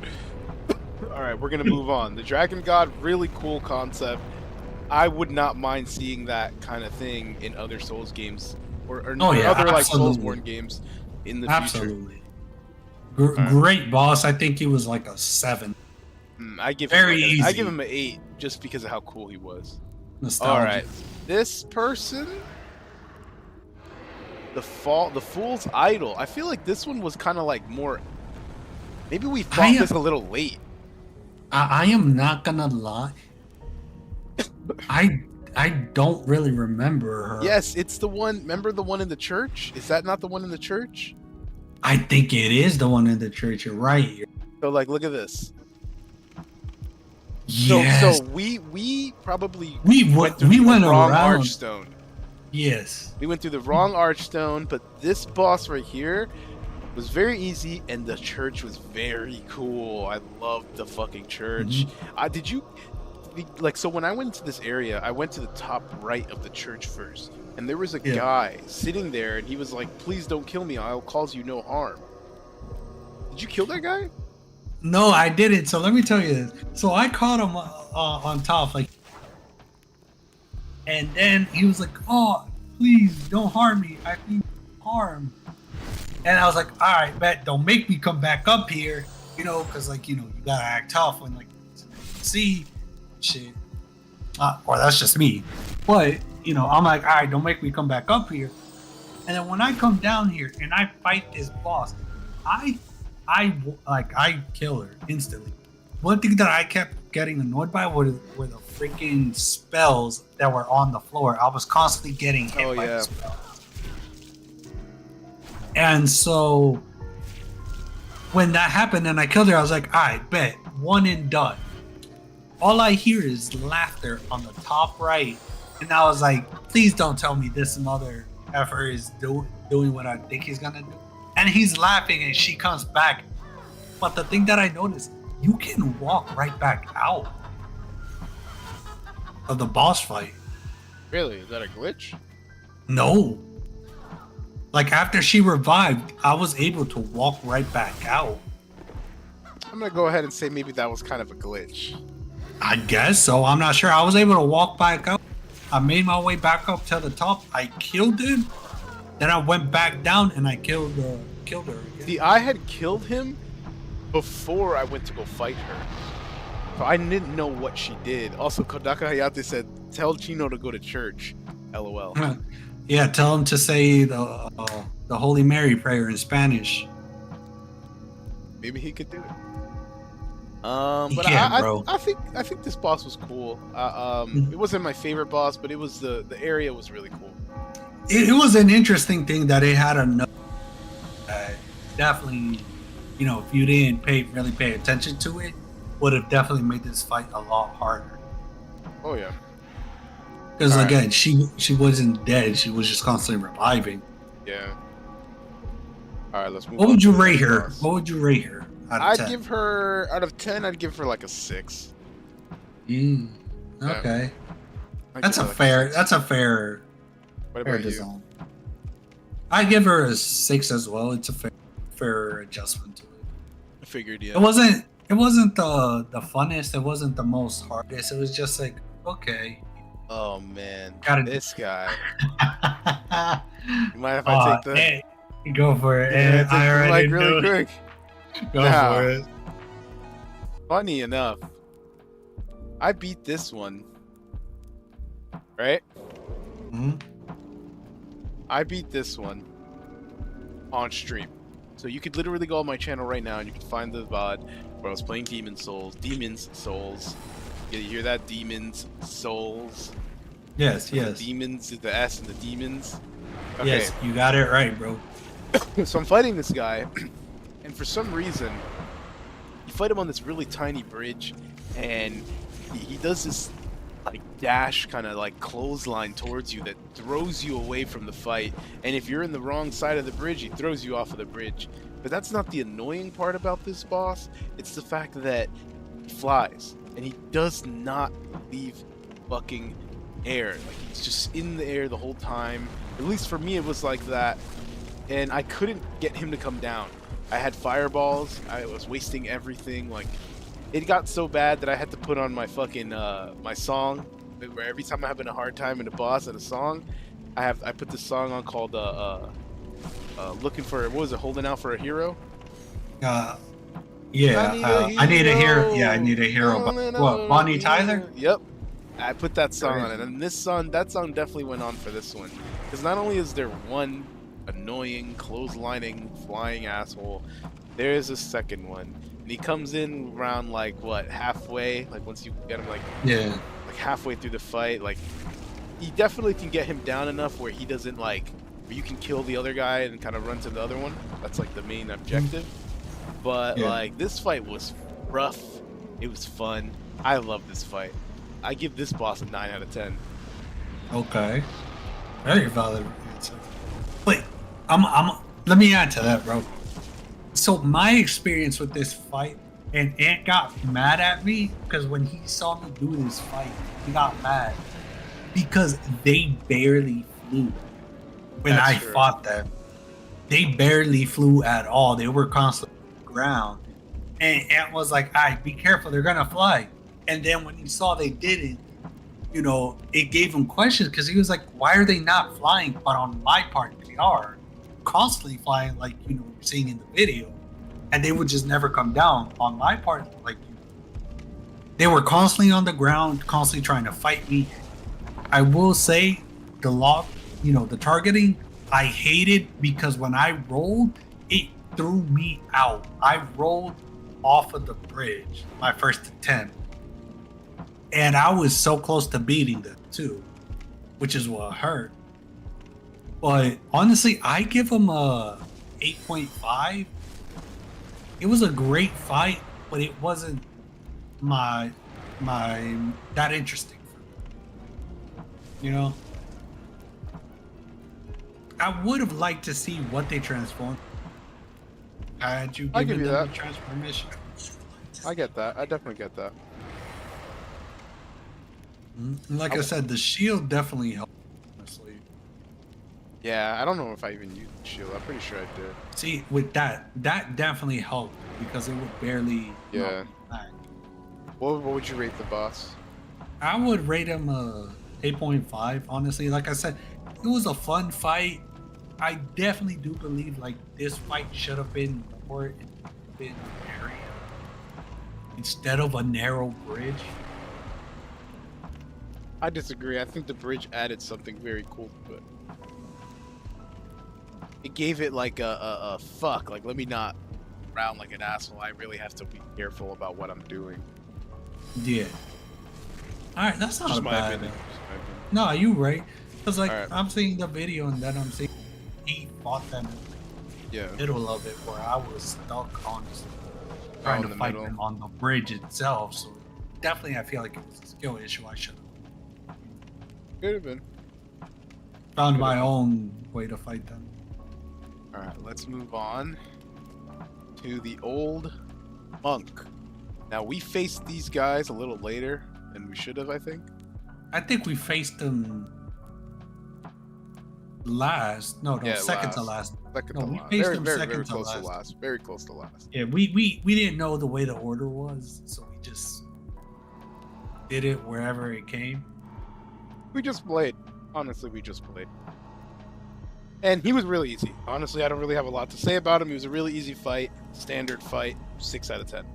Alright, we're gonna move on. The Dragon God, really cool concept. I would not mind seeing that kind of thing in other Souls games or other like Soulsborne games in the future. Absolutely. Great boss. I think he was like a 7. I give easy. I give him an 8 just because of how cool he was. Nostalgia. All right, this person, the Fool's Idol. I feel like this one was kind of like more. Maybe we fought this a little late. I am not gonna lie. I don't really remember her. Yes, it's the one. Remember the one in the church? Is that not the one in the church? I think it is the one in the church. You're right. So like, look at this. Yes. So we probably went the wrong around. Archstone. Yes. We went through the wrong Archstone, but this boss right here was very easy, and the church was very cool. I loved the fucking church. Did you like? So when I went to this area, I went to the top right of the church first, and there was a guy sitting there, and he was like, "Please don't kill me. I'll cause you no harm." Did you kill that guy? No, I didn't. So let me tell you this. So I caught him on top, like, and then he was like, "Oh, please don't harm me. I need harm." And I was like, "All right, bet. Don't make me come back up here, because you gotta act tough when see shit." Or that's just me. But I'm like, "All right, don't make me come back up here." And then when I come down here and I fight this boss, I kill her instantly. One thing that I kept getting annoyed by were the freaking spells that were on the floor. I was constantly getting hit by the spells. And so when that happened and I killed her, I was like, I bet, one and done. All I hear is laughter on the top right. And I was like, please don't tell me this mother effer is doing what I think he's gonna do. And he's laughing and she comes back. But the thing that I noticed, you can walk right back out of the boss fight. Really? Is that a glitch? No. Like after she revived, I was able to walk right back out. I'm gonna go ahead and say maybe that was kind of a glitch. I guess so. I'm not sure. I was able to walk back up. I made my way back up to the top. I killed him. Then I went back down and I killed her again. See, I had killed him before I went to go fight her. So I didn't know what she did. Also, Kodaka Hayate said, tell Chino to go to church. LOL. Yeah, tell him to say the Holy Mary prayer in Spanish. Maybe he could do it. But I think this boss was cool. It wasn't my favorite boss, but it was the area was really cool. It was an interesting thing that it had a definitely, if you didn't really pay attention to it, would have definitely made this fight a lot harder. Oh yeah. Because again, she wasn't dead; she was just constantly reviving. Yeah. All right, let's move What on would to you the rate next her? boss. What would you rate her out of I'd 10? give her out of 10. I'd give her like a 6. Mm, Yeah. okay. I'd That's give a her like fair. 6. That's a fair. What Fair about you? design. I give her a 6 as well. It's a fair adjustment to it. I figured, yeah. It wasn't. It wasn't the funnest. It wasn't the most hardest. It was just like okay. Oh man, Gotta- this guy. You mind if I take the? Hey, go for it. Yeah, Hey, take I the already mic really knew. quick. Go Now. for it. Funny enough, I beat this one. Right? Hmm? I beat this one on stream. So you could literally go on my channel right now and you can find the VOD where I was playing Demon's Souls. Yeah, you hear that? Demon's Souls. Yes. So Yes. The demons is the S and the demons. Okay. Yes. You got it right, bro. So I'm fighting this guy, and for some reason, you fight him on this really tiny bridge, and he does this like dash kind of like clothesline towards you that throws you away from the fight. And if you're in the wrong side of the bridge, he throws you off of the bridge. But that's not the annoying part about this boss. It's the fact that he flies, and he does not leave fucking air. Like he's just in the air the whole time. At least for me, it was like that. And I couldn't get him to come down. I had fireballs. I was wasting everything. Like, it got so bad that I had to put on my fucking my song. Where every time I'm having a hard time in a boss and a song, I put this song on called looking for, what was it? Holding out for a hero. Yeah. I need a hero. Yeah, I need a hero. What? Bonnie Tyler? Yep. I put that song on it, Crazy. and that song definitely went on for this one. Because not only is there one annoying, clotheslining, flying asshole, there is a second one. And he comes in around, like, what, halfway? Like, once you get him, like halfway through the fight, like, you definitely can get him down enough where he doesn't, like, where you can kill the other guy and kind of run to the other one. That's, like, the main objective. But, like, this fight was rough. It was fun. I love this fight. I give this boss a 9 out of 10. Okay. Very valid answer. Wait, let me add to that, bro. So my experience with this fight, and Ant got mad at me because when he saw me do this fight, he got mad because they barely flew when That's I true. fought them. They barely flew at all. They were constantly on the ground. And Ant was like, all right, be careful, they're gonna fly. And then when he saw they didn't, you know, it gave him questions because he was like, why are they not flying? But on my part, they are constantly flying, like, you know, you're seeing in the video. And they would just never come down. On my part, like, they were constantly on the ground, constantly trying to fight me. I will say the lock, you know, the targeting, I hated because when I rolled, it threw me out. I rolled off of the bridge, my first attempt. And I was so close to beating them too, which is what hurt. But honestly, I give them a 8.5. It was a great fight, but it wasn't my that interesting for me. You know? I would have liked to see what they transformed. Had you I'll give given you them that. the transformation? I get that. I definitely get that. Like I said, the shield definitely helped, honestly. Yeah, I don't know if I even used the shield. I'm pretty sure I did. See, with that definitely helped because it would barely Yeah. knock me back. What would you rate the boss? I would rate him a 8.5, honestly. Like I said, it was a fun fight. I definitely do believe like this fight should have been more in an area instead of a narrow bridge. I disagree. I think the bridge added something very cool to it. It gave it like a fuck. Like, let me not round like an asshole. I really have to be careful about what I'm doing. Yeah. All right, that's not Just a my bad. opinion. Just my opinion. No, you right. Cause like Alright. I'm seeing the video and then I'm seeing he fought them in Yeah. the middle of it where I was stuck on trying in to the fight middle. them on the bridge itself. So definitely, I feel like it was a skill issue. I should have Could have been. found my own way to fight them. All right, let's move on to the old monk. Now we faced these guys a little later than we should have, I think. I think we faced them last. No, second to last. Second No, to we last. faced Very, them very, second very to close to last. last. Very close to last. Yeah, we didn't know the way the order was, so we just did it wherever it came. We just played. Honestly, we just played. And he was really easy. Honestly, I don't really have a lot to say about him. He was a really easy fight. Standard fight. 6 out of 10.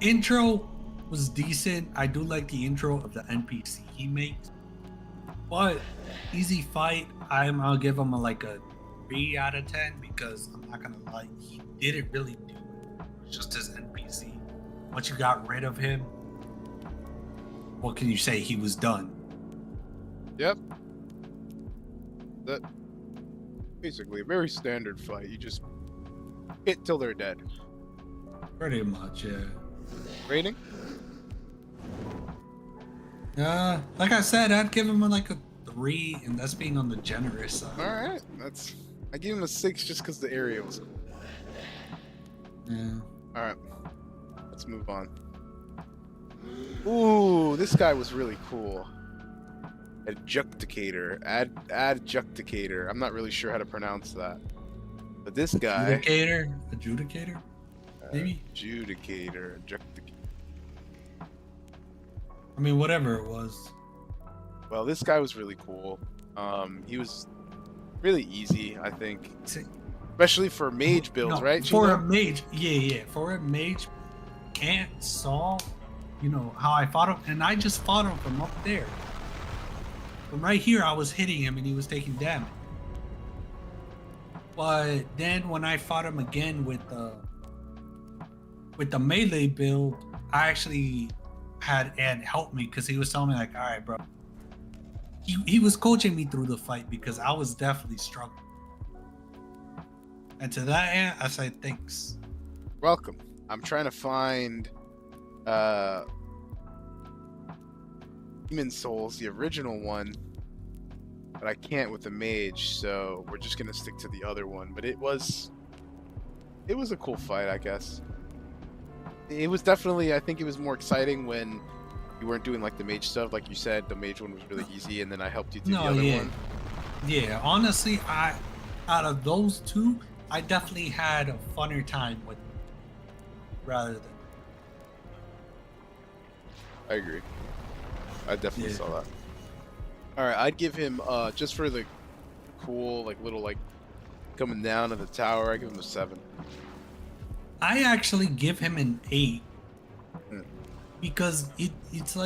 Intro was decent. I do like the intro of the NPC he makes. But easy fight, I'll give him a 3 out of 10 because I'm not gonna lie, he didn't really do it. Just his NPC. Once you got rid of him, what can you say? He was done. Yep. That basically a very standard fight. You just hit till they're dead. Pretty much, yeah. Rating? Like I said, I'd give him a 3, and that's being on the generous side. All right, I gave him a 6 just because the area was cool. Yeah. All right, let's move on. Ooh, this guy was really cool. Adjudicator. Adjudicator. I'm not really sure how to pronounce that. But this guy. Adjudicator? Maybe? Adjudicator. I mean, whatever it was. Well, this guy was really cool. He was really easy, I think. Especially for mage builds, right? For a mage, yeah. For a mage, can't solve, how I fought him. And I just fought him from up there. From right here, I was hitting him and he was taking damage. But then when I fought him again with the melee build, I actually had Ed help me because he was telling me all right, bro. He was coaching me through the fight because I was definitely struggling. And to that end, I say thanks. Welcome. I'm trying to find Demon Souls, the original one, but I can't with the mage, so we're just gonna stick to the other one. But it was a cool fight, I guess. It was definitely, I think it was more exciting when you weren't doing the mage stuff. Like you said, the mage one was really easy, and then I helped you do the other one. Yeah, honestly, out of those two, I definitely had a funner time with them, rather than. I agree. I definitely saw that. All right, I'd give him just for the cool little coming down of the tower. I give him a 7. I actually give him an 8 because it's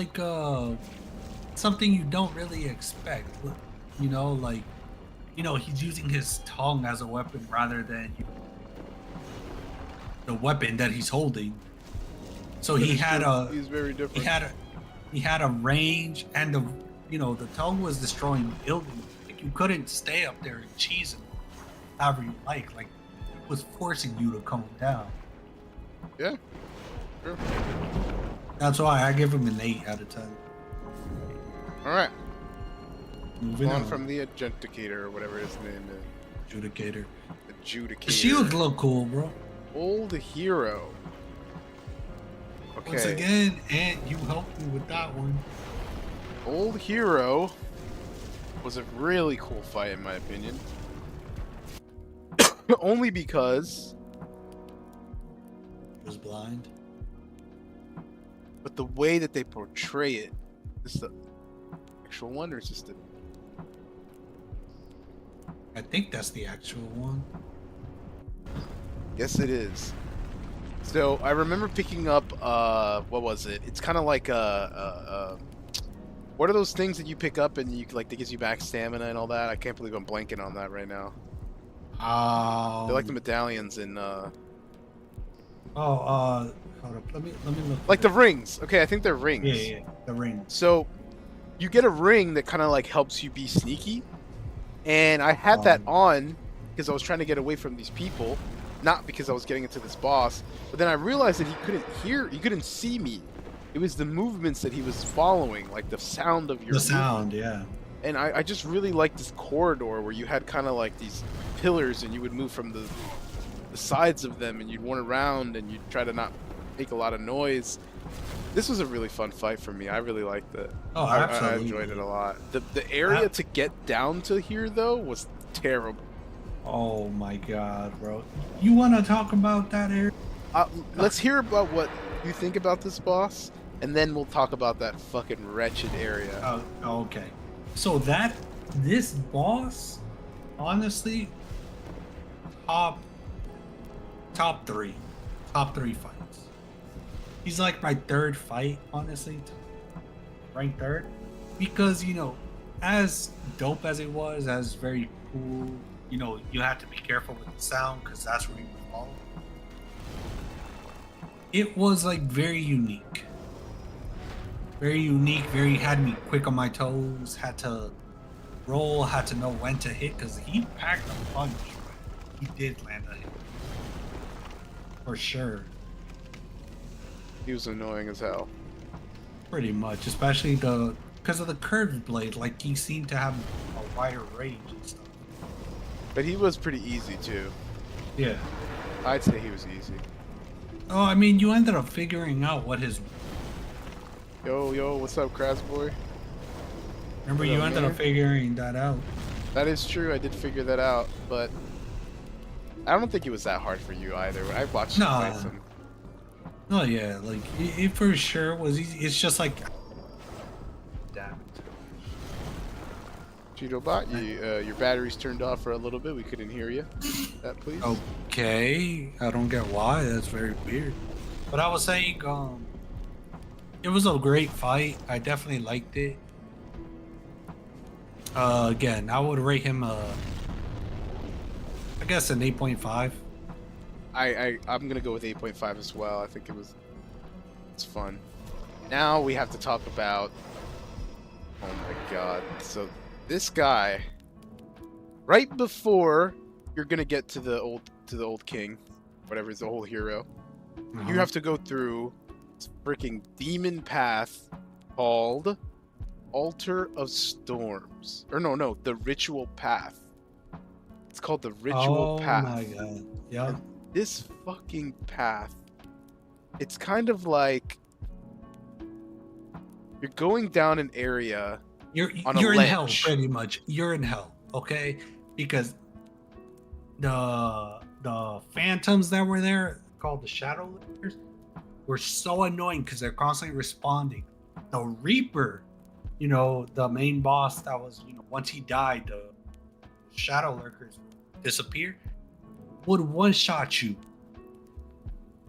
something you don't really expect. He's using his tongue as a weapon rather than the weapon that he's holding. So he's very different. He had a range, and the tongue was destroying buildings. You couldn't stay up there and cheese him however you like. It was forcing you to come down. Yeah, sure. That's why I give him an 8 out of 10. All right. Moving on from the Adjudicator or whatever his name is. Adjudicator. Adjudicator. The shields look cool, bro. Old hero. Okay. Once again, and you helped me with that one. Old hero was a really cool fight in my opinion. Only because he was blind. But the way that they portray it, is the actual one or is this the? I think that's the actual one. Yes, it is. So I remember picking up what was it? It's kind of like what are those things that you pick up and you that gives you back stamina and all that? I can't believe I'm blanking on that right now. They're like the medallions in hold up. Let me look. Like the rings. Okay, I think they're rings. Yeah, the rings. So you get a ring that kind of helps you be sneaky. And I had that on because I was trying to get away from these people, not because I was getting into this boss. But then I realized that he couldn't see me. It was the movements that he was following, like the sound of your sound, yeah. And I just really liked this corridor where you had kind of these pillars, and you would move from the sides of them, and you'd run around, and you'd try to not make a lot of noise. This was a really fun fight for me. I really liked it. Oh, I absolutely. enjoyed it a lot. The area to get down to here, though, was terrible. Oh my god, bro. You want to talk about that area? Let's hear about what you think about this boss, and then we'll talk about that fucking wretched area. Okay. So this boss, honestly, top three fights. He's like my third fight, honestly, ranked third, because as dope as it was, as very cool. You have to be careful with the sound because that's where you would fall. It was like very unique. Very had me quick on my toes, had to roll, had to know when to hit because he packed a punch. Right? He did land a hit. For sure. He was annoying as hell. Pretty much, especially because of the curved blade, like he seemed to have a wider range and stuff. But he was pretty easy too. Yeah. I'd say he was easy. Oh, I mean, you ended up figuring out what his... Yo, what's up, Kraz boy? Remember, you ended up figuring that out. That is true, I did figure that out, but I don't think it was that hard for you either. I watched you fight some. No, yeah, like, it for sure was easy. It's just like... Damn it. Cheetobot, your battery's turned off for a little bit. We couldn't hear you. That, please. Okay, I don't get why. That's very weird. But I was saying, it was a great fight. I definitely liked it. Again, I would rate him, I guess an 8.5. I'm gonna go with 8.5 as well. I think it's fun. Now we have to talk about. Oh my god! So this guy, right before you're gonna get to the old king, whatever is the whole hero, you have to go through this freaking demon path called Altar of Storms, or no, the Ritual Path. It's called the Ritual Path. Oh my god! Yeah. And this fucking path, it's kind of like you're going down an area. You're in hell, pretty much. You're in hell, okay? Because the phantoms that were there, called the Shadow Lurkers, were so annoying because they're constantly responding. The Reaper, the main boss that was, once he died, the Shadow Lurkers disappear, would one-shot you.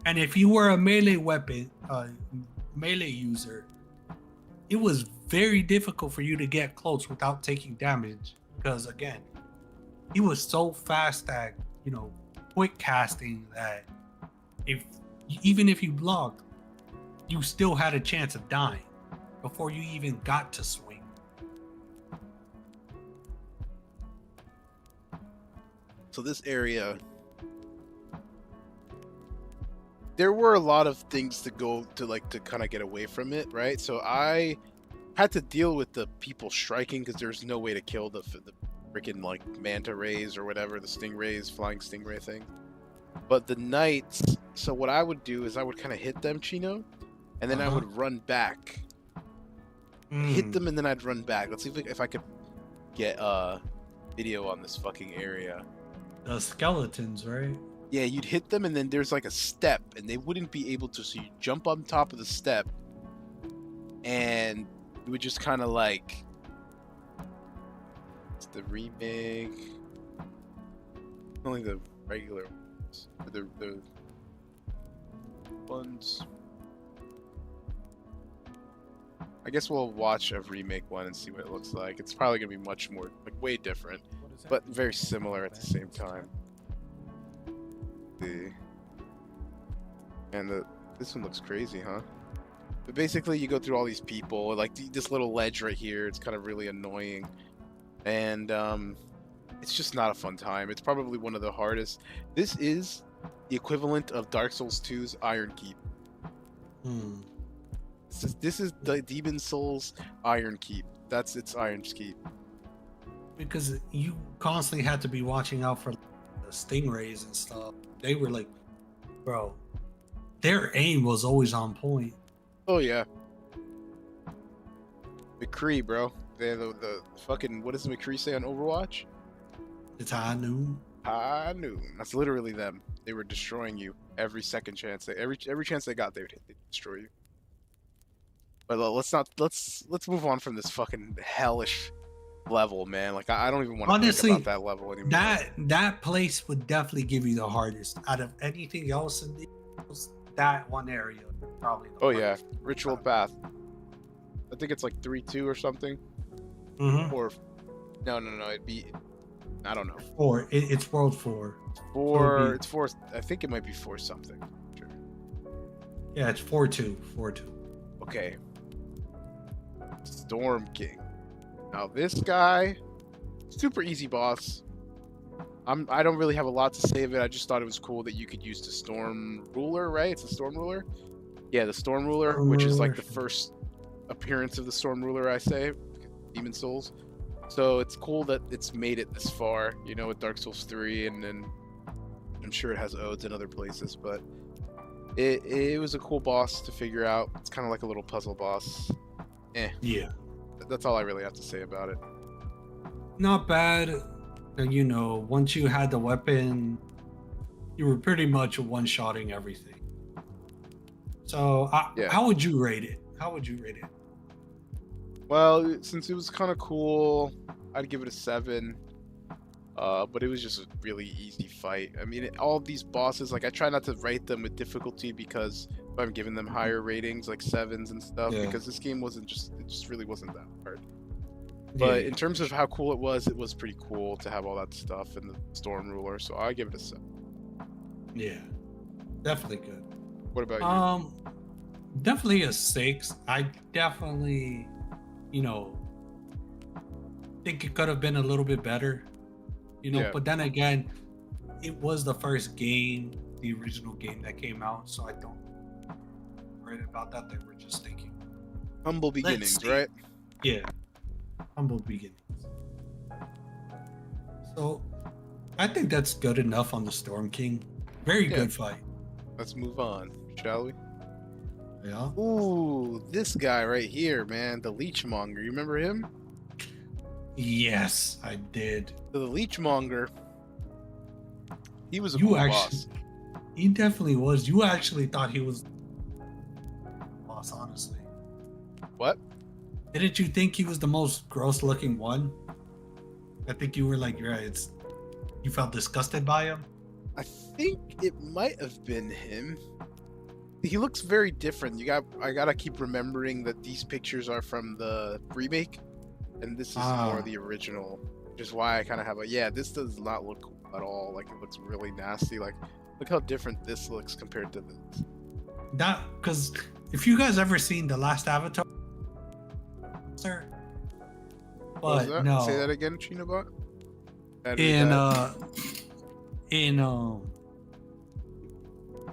And if you were a melee weapon, melee user, it was very difficult for you to get close without taking damage. Because again, he was so fast at, quick casting that even if you blocked, you still had a chance of dying before you even got to swing. So this area, there were a lot of things to go to kind of get away from it, right? So I had to deal with the people striking because there's no way to kill the freaking manta rays or whatever, the stingrays, flying stingray thing. But the knights, so what I would do is I would kind of hit them, Chino, and then I would run back. Hit them and then I'd run back. Let's see if I could get a video on this fucking area. The skeletons, right? Yeah, you'd hit them and then there's like a step and they wouldn't be able to, so you jump on top of the step and you would just kind of it's the remake, only the regular ones, the ones. I guess we'll watch a remake one and see what it looks like. It's probably gonna be much more, way different, but very similar at the same time. And this one looks crazy, huh? But basically, you go through all these people, this little ledge right here. It's kind of really annoying, and it's just not a fun time. It's probably one of the hardest. This is the equivalent of Dark Souls 2's Iron Keep. This is the Demon Souls Iron Keep. That's its Iron Keep. Because you constantly had to be watching out for the stingrays and stuff, they were like, bro, their aim was always on point. Oh yeah, McCree, bro. They the fucking what does McCree say on Overwatch? It's high noon. High noon. That's literally them. They were destroying you every second chance. Every chance they got, they'd destroy you. But let's move on from this fucking hellish level, man. Like I don't even want to Honestly, think about that level anymore. That place would definitely give you the hardest out of anything else in the that one area. Probably. Oh yeah, Ritual Path. I think it's like 3-2 or something. Mm-hmm. Or no, it'd be I don't know. 4. It's World 4. 4. So it's 4. I think it might be 4 something. Sure. Yeah, it's 4-2. 4-2. Okay. Storm King. Now this guy, super easy boss. I don't really have a lot to say of it. I just thought it was cool that you could use the Storm Ruler, right? It's the Storm Ruler. Yeah, the Storm Ruler, which is like the first appearance of the Storm Ruler, I say, Demon Souls. So it's cool that it's made it this far, you know, with Dark Souls 3, and then I'm sure it has odes in other places, but it was a cool boss to figure out. It's kind of like a little puzzle boss. Yeah. That's all I really have to say about it. Not bad. You know, once you had the weapon, you were pretty much one-shotting everything. So, Yeah. How would you rate it? How would you rate it? Well, since it was kind of cool, I'd give it a 7. But it was just a really easy fight. I mean, all of these bosses, like I try not to rate them with difficulty because I'm giving them higher ratings, like 7s and stuff, because this game it just really wasn't that hard. But in terms of how cool it was pretty cool to have all that stuff and the Storm Ruler. So I give it a 7. Yeah, definitely good. What about you? Definitely a 6. I definitely, you know, think it could have been a little bit better. You know, but then again, it was the first game, the original game that came out, so I don't worry about that. They were just thinking Humble beginnings, right? Yeah, humble beginnings. So I think that's good enough on the Storm King. Very good fight. Let's move on, shall we? Yeah. Ooh, this guy right here, man, the Leechmonger. You remember him? Yes, I did. So the Leechmonger, he was a cool boss. He definitely was. You actually thought he was boss, honestly. What? Didn't you think he was the most gross-looking one? I think you were like, right, you felt disgusted by him? I think it might have been him. He looks very different. I gotta keep remembering that these pictures are from the remake. And this is more the original, which is why I kind of have this does not look cool at all. Like, it looks really nasty. Like, look how different this looks compared to this. That, because if you guys ever seen The Last Avatar, sir? But no. Say that again, Chinabot? In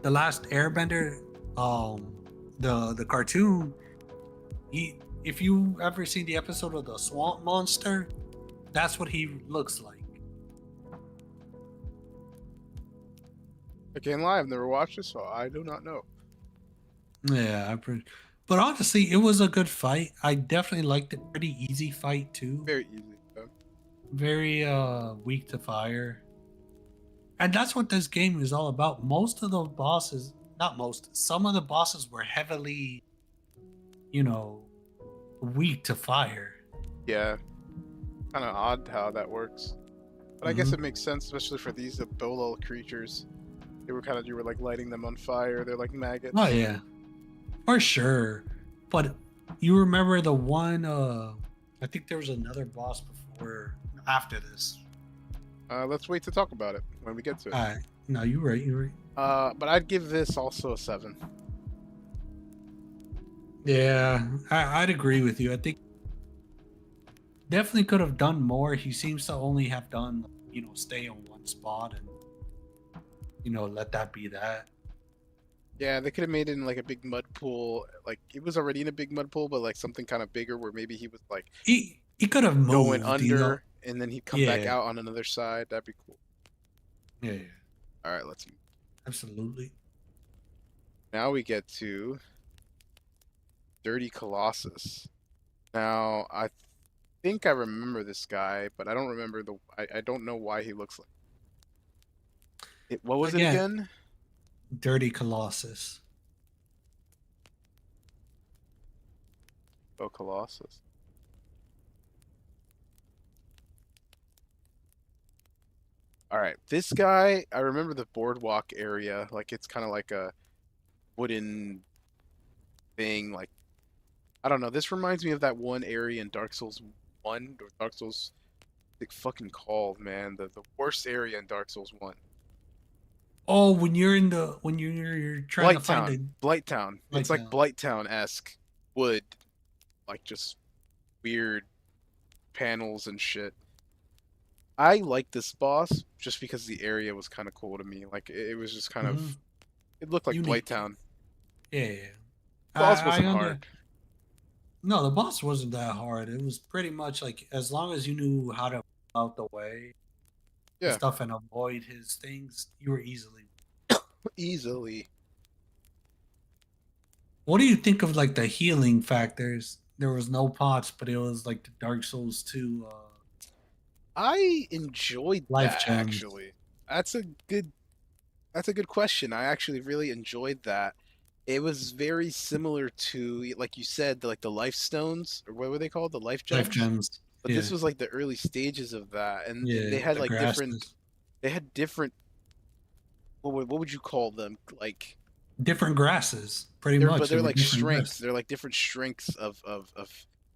The Last Airbender, the cartoon, if you ever seen the episode of the Swamp Monster, that's what he looks like. I can't lie, I've never watched this, so I do not know. Yeah, but honestly, it was a good fight. I definitely liked it. Pretty easy fight too. Very easy. Very weak to fire. And that's what this game is all about. Most of the bosses, not most, some of the bosses were heavily, you know, weak to fire. Yeah, kind of odd how that works, but I guess it makes sense, especially for these Ebola creatures. You were like lighting them on fire. They're like maggots. Oh yeah, for sure. But you remember the one? I think there was another boss after this. Let's wait to talk about it when we get to it. All right. No, you're right. But I'd give this also a 7. Yeah, I'd agree with you. I think definitely could have done more. He seems to only have done, stay in one spot and, let that be that. Yeah, they could have made it in like a big mud pool. Like, it was already in a big mud pool, but like something kind of bigger where maybe he was like he could have moved, going under and then he'd come back out on another side. That'd be cool. Yeah, yeah, All right, let's. absolutely. Now we get to Dirty Colossus. Now I think I remember this guy, but I don't remember the. I don't know why he looks like it. What was it Again, again? Dirty Colossus. Oh, Colossus. All right, this guy. I remember the boardwalk area. Like it's kind of like a wooden thing. Like I don't know. This reminds me of that one area in Dark Souls 1 or Dark Souls. Like fucking called, man. The worst area in Dark Souls 1. Oh, when you're trying to find Blighttown. the Blighttown. It's like like Blighttown-esque wood, like just weird panels and shit. I like this boss just because the area was kind of cool to me. Like it was just kind mhm, of it looked like unique. Blighttown. Yeah, yeah. Boss I wasn't under hard. no, the boss wasn't that hard. It was pretty much like as long as you knew how to out the way and Yeah, stuff and avoid his things, you were easily. easily. What do you think of like the healing factors? There was no pots, but it was like the Dark Souls 2 I enjoyed life that gems. actually. That's a good that's a good question. I actually really enjoyed that. It was very similar to, like you said, like the life stones, or what were they called? The life Life gems. gems. But this Yeah. was like the early stages of that, and they Yeah. had The like different. grasses. They had different. What would you call them? Like Different grasses, pretty but much. They they're were like different strengths. grasses. They're like different strengths of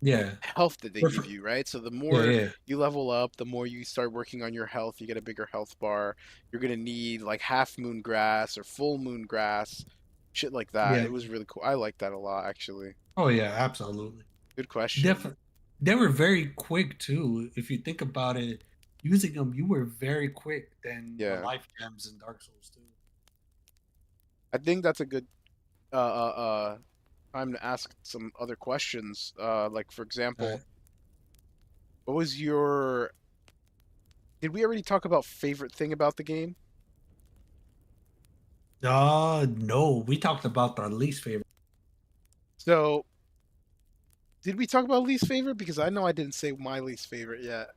Yeah. health that they give Different. you, right? So the Yeah, more yeah. you level up, the more you start working on your health, you get a bigger health bar. You're gonna need like half moon grass or full moon grass, shit like that. Yeah. It was really cool. I like that a lot, actually. Oh yeah, absolutely. Good question. Definitely. They were very quick too. If you think about it, using them, you were very quick than the Yeah, life gems in Dark Souls too. I think that's a good uh uh uh time to ask some other questions. Like for example, Right. what was your? Did we already talk about favorite thing about the game? No, we talked about our least favorite. So, did we talk about least favorite? Because I know I didn't say my least favorite yet.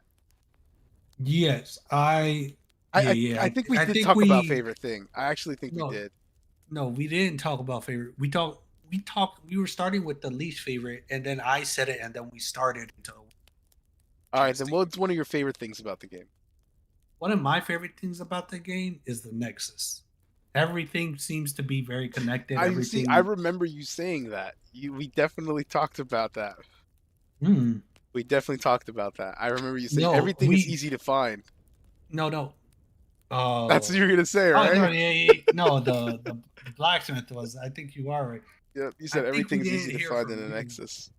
Yes, I. I Yeah, I, yeah. I think we I did think talk about we. favorite thing. I actually think we No, did. no, we didn't talk about favorite. We talked. We talked. We were starting with the least favorite, and then I said it, and then we started into All right, then interesting. what's one of your favorite things about the game? One of my favorite things about the game is the Nexus. Everything seems to be very connected. I see. I Everything. remember you saying that. We definitely talked about that. Hmm. We definitely talked about that. I remember you saying No, everything is easy to find. no, no. That's what Oh, you're gonna say, oh no, right? yeah, yeah, no. The blacksmith was. I think you are right. Yep. You I said think we everything is easy didn't to hear find in from a you. Nexus.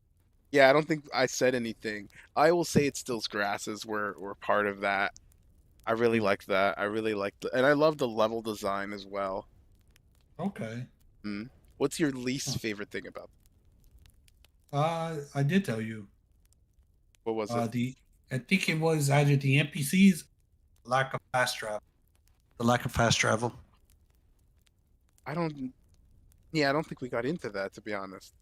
Yeah, I don't think I said anything. I will say it still's grasses were part of that. I really Hmm. like that. I really like and I love the level design as well. Okay. Mm. What's your least Huh. favorite thing about? I did tell you. What was it? The I think it was either the NPCs, lack of fast travel. The lack of fast travel. I don't. Yeah, I don't think we got into that to be honest.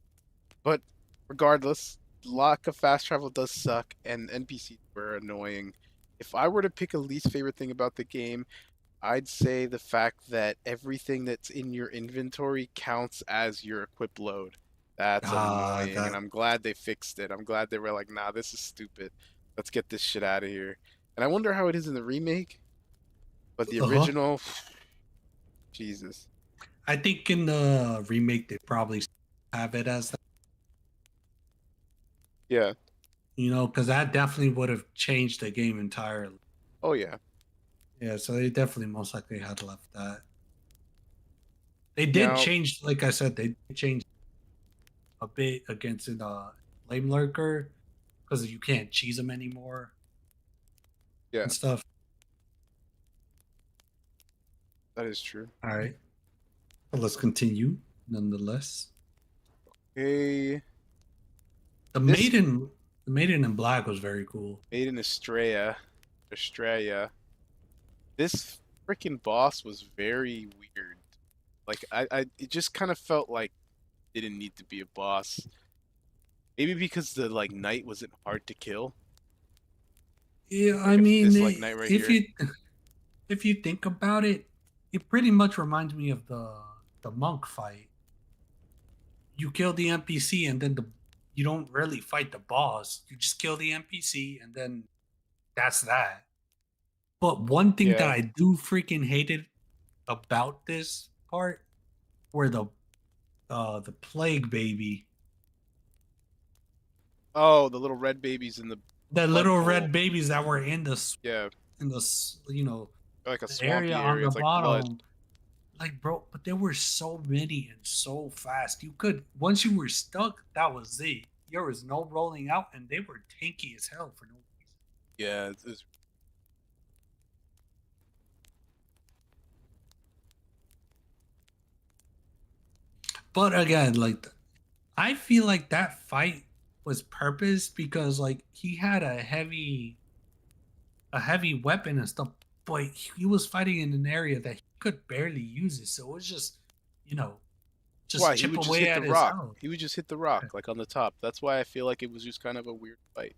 But regardless, lack of fast travel does suck, and NPCs were annoying. If I were to pick a least favorite thing about the game, I'd say the fact that everything that's in your inventory counts as your equip load. That's annoying, and That I'm glad they fixed it. I'm glad they were like, nah, this is stupid. Let's get this shit out of here. And I wonder how it is in the remake, but the uh-huh. original, Jesus. I think in the remake they probably have it as that, Yeah. because that definitely would have changed the game entirely. Oh, yeah. Yeah, so they definitely most likely had left that. They did Now, change, like I said, they changed a bit against the Flame Lurker because you can't cheese them anymore yeah, and stuff. that is true. All right, but let's continue. Nonetheless, Hey, the this maiden, the maiden in black was very cool. made in Australia, Australia. This freaking boss was very weird. Like it just kind of felt like it didn't need to be a boss. Maybe because the like knight wasn't hard to kill. Yeah, Like I if mean, this like knight right if here. you think about it, it pretty much reminds me of the monk fight. You kill the NPC and then you don't really fight the boss. You just kill the NPC and then that's that. But one thing that Yeah. I do freaking hated about this part were the plague baby, Oh, the little red babies in the the blood little pool. red babies that were Yeah, in the like a the area swampy on area. the It's like blood. bottom. Like, bro, but there were so many and so fast. You could once you were stuck, that was it. There was no rolling out, and they were tanky as hell for no reason. Yeah, But again, like I feel like that fight was purpose because like he had a heavy weapon and stuff, but he was fighting in an area that he could barely use it. So it was just, you know, just why he chip would just away hit the at his rock. health. He would just hit the rock like on the top. That's why I feel like it was just kind of a weird fight.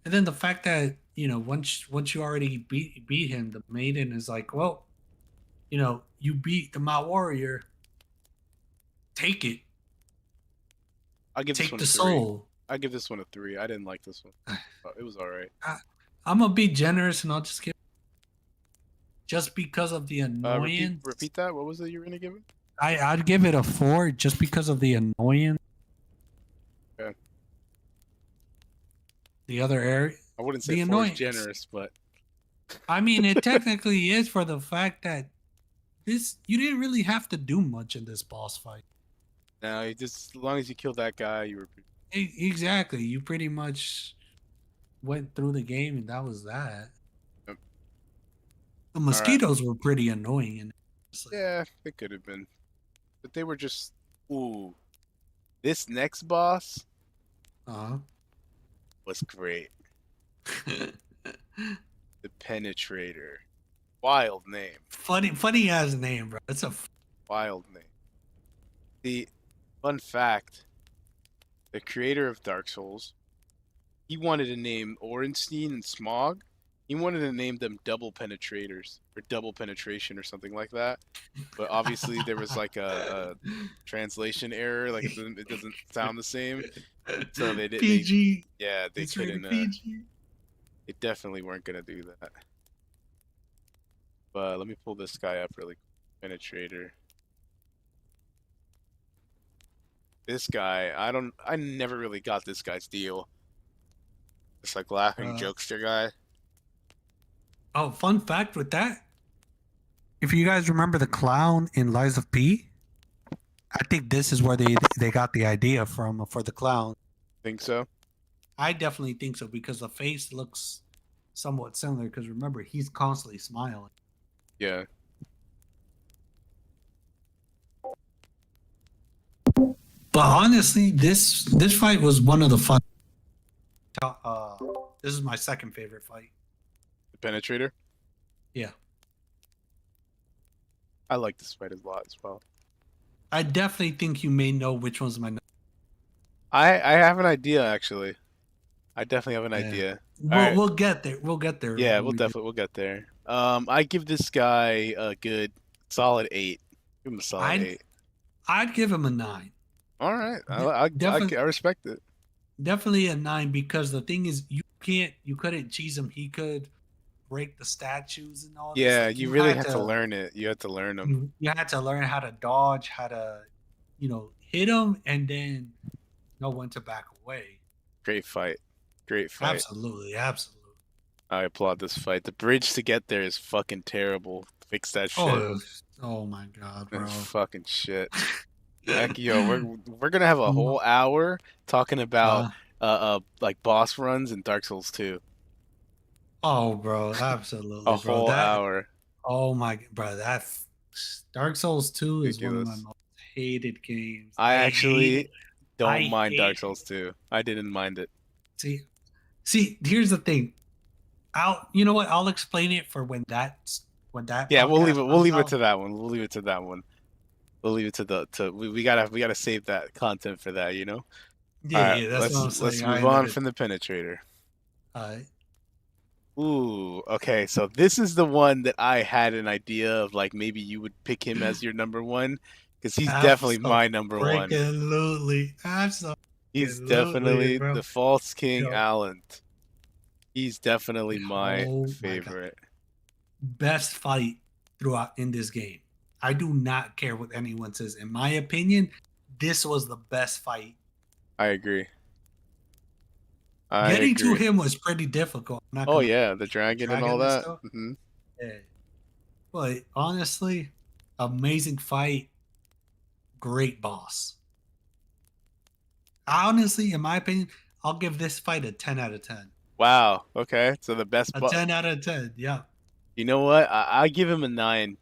And then the fact that once you already beat him, the maiden is like, well, you beat the Mount Warrior, take it, I'll give this take one the a 3. soul. I give this one a 3. I didn't like this one. It was all right. I'm gonna be generous and I'll just give just because of the annoyance. Repeat that. What was it you were gonna give it? I'd give it a 4 just because of the annoyance. Yeah. The other area, I wouldn't the say 4 is annoyance. generous, but I mean, it technically is for the fact that you didn't really have to do much in this boss fight. no, you just as long as you killed that guy, you were. Exactly. You pretty much went through the game and that was that. Yep. The All right. mosquitoes were pretty annoying. And Yeah, it could have been, but they were just. Ooh, this next boss was great. The Penetrator. Wild name. funny ass name, bro. It's a Wild name. The fun fact: the creator of Dark Souls, he wanted to name Orenstein and Smog. He wanted to name them double penetrators or double penetration or something like that. But obviously there was like a translation error. Like it doesn't sound the same. So they didn't. PG. They couldn't. PG. They definitely weren't gonna do that. But let me pull this guy up really quick. Penetrator. This guy, I never really got this guy's deal. It's like laughing jokester guy. Oh, fun fact with that. If you guys remember the clown in Lies of P, I think this is where they got the idea from for the clown. Think so? I definitely think so because the face looks somewhat similar. Because remember, he's constantly smiling. Yeah. But honestly, this fight was one of the fun. This is my second favorite fight. The Penetrator? Yeah. I like this fight a lot as well. I definitely think you may know which one's my. I have an idea actually. I definitely have an idea. We'll get there. We'll get there. Yeah, we'll get there. I give this guy a good solid 8. Give him a solid 8. I'd give him a 9. All right, I respect it. Definitely a 9 because the thing is, you couldn't cheese him. He could break the statues and all. Yeah, like, you really had to learn it. You had to learn them. You had to learn how to dodge, how to, hit him, and then know when to back away. Great fight. Great fight. Absolutely. I applaud this fight. The bridge to get there is fucking terrible. Fix that shit. Oh my god, bro. Fucking shit. Heck, yo, we're gonna have a whole hour talking about like boss runs in Dark Souls 2. Oh, bro, absolutely. A whole hour. Oh my, bro, that Dark Souls 2 is one of my most hated games. I actually don't mind Dark Souls 2. I didn't mind it. See, here's the thing. You know what? I'll explain it for when that Yeah, we'll leave podcast it. We'll comes leave it out. to that one. We'll leave it to that one. We'll leave it to we gotta save that content for that. Yeah, All right, yeah, that's what I'm let's saying. I move let on it. from the penetrator. Uh, Ooh, okay. So this is the one that I had an idea of, like maybe you would pick him as your number one because he's definitely my number one. Absolutely, He's absolutely, definitely bro. the false king Yo, Allen. He's definitely my oh my god, favorite. best fight throughout in this game. I do not care what anyone says. In my opinion, this was the best fight. I agree. I Getting to agree. him was pretty difficult. I'm not Oh gonna yeah, the the dragon and all dragon and that. stuff. Yeah. But honestly, amazing fight, great boss. Honestly, in my opinion, I'll give this fight a 10 out of 10. Wow. Okay. So the best, A but 10 out of 10. Yeah. you know what? I give him a 9,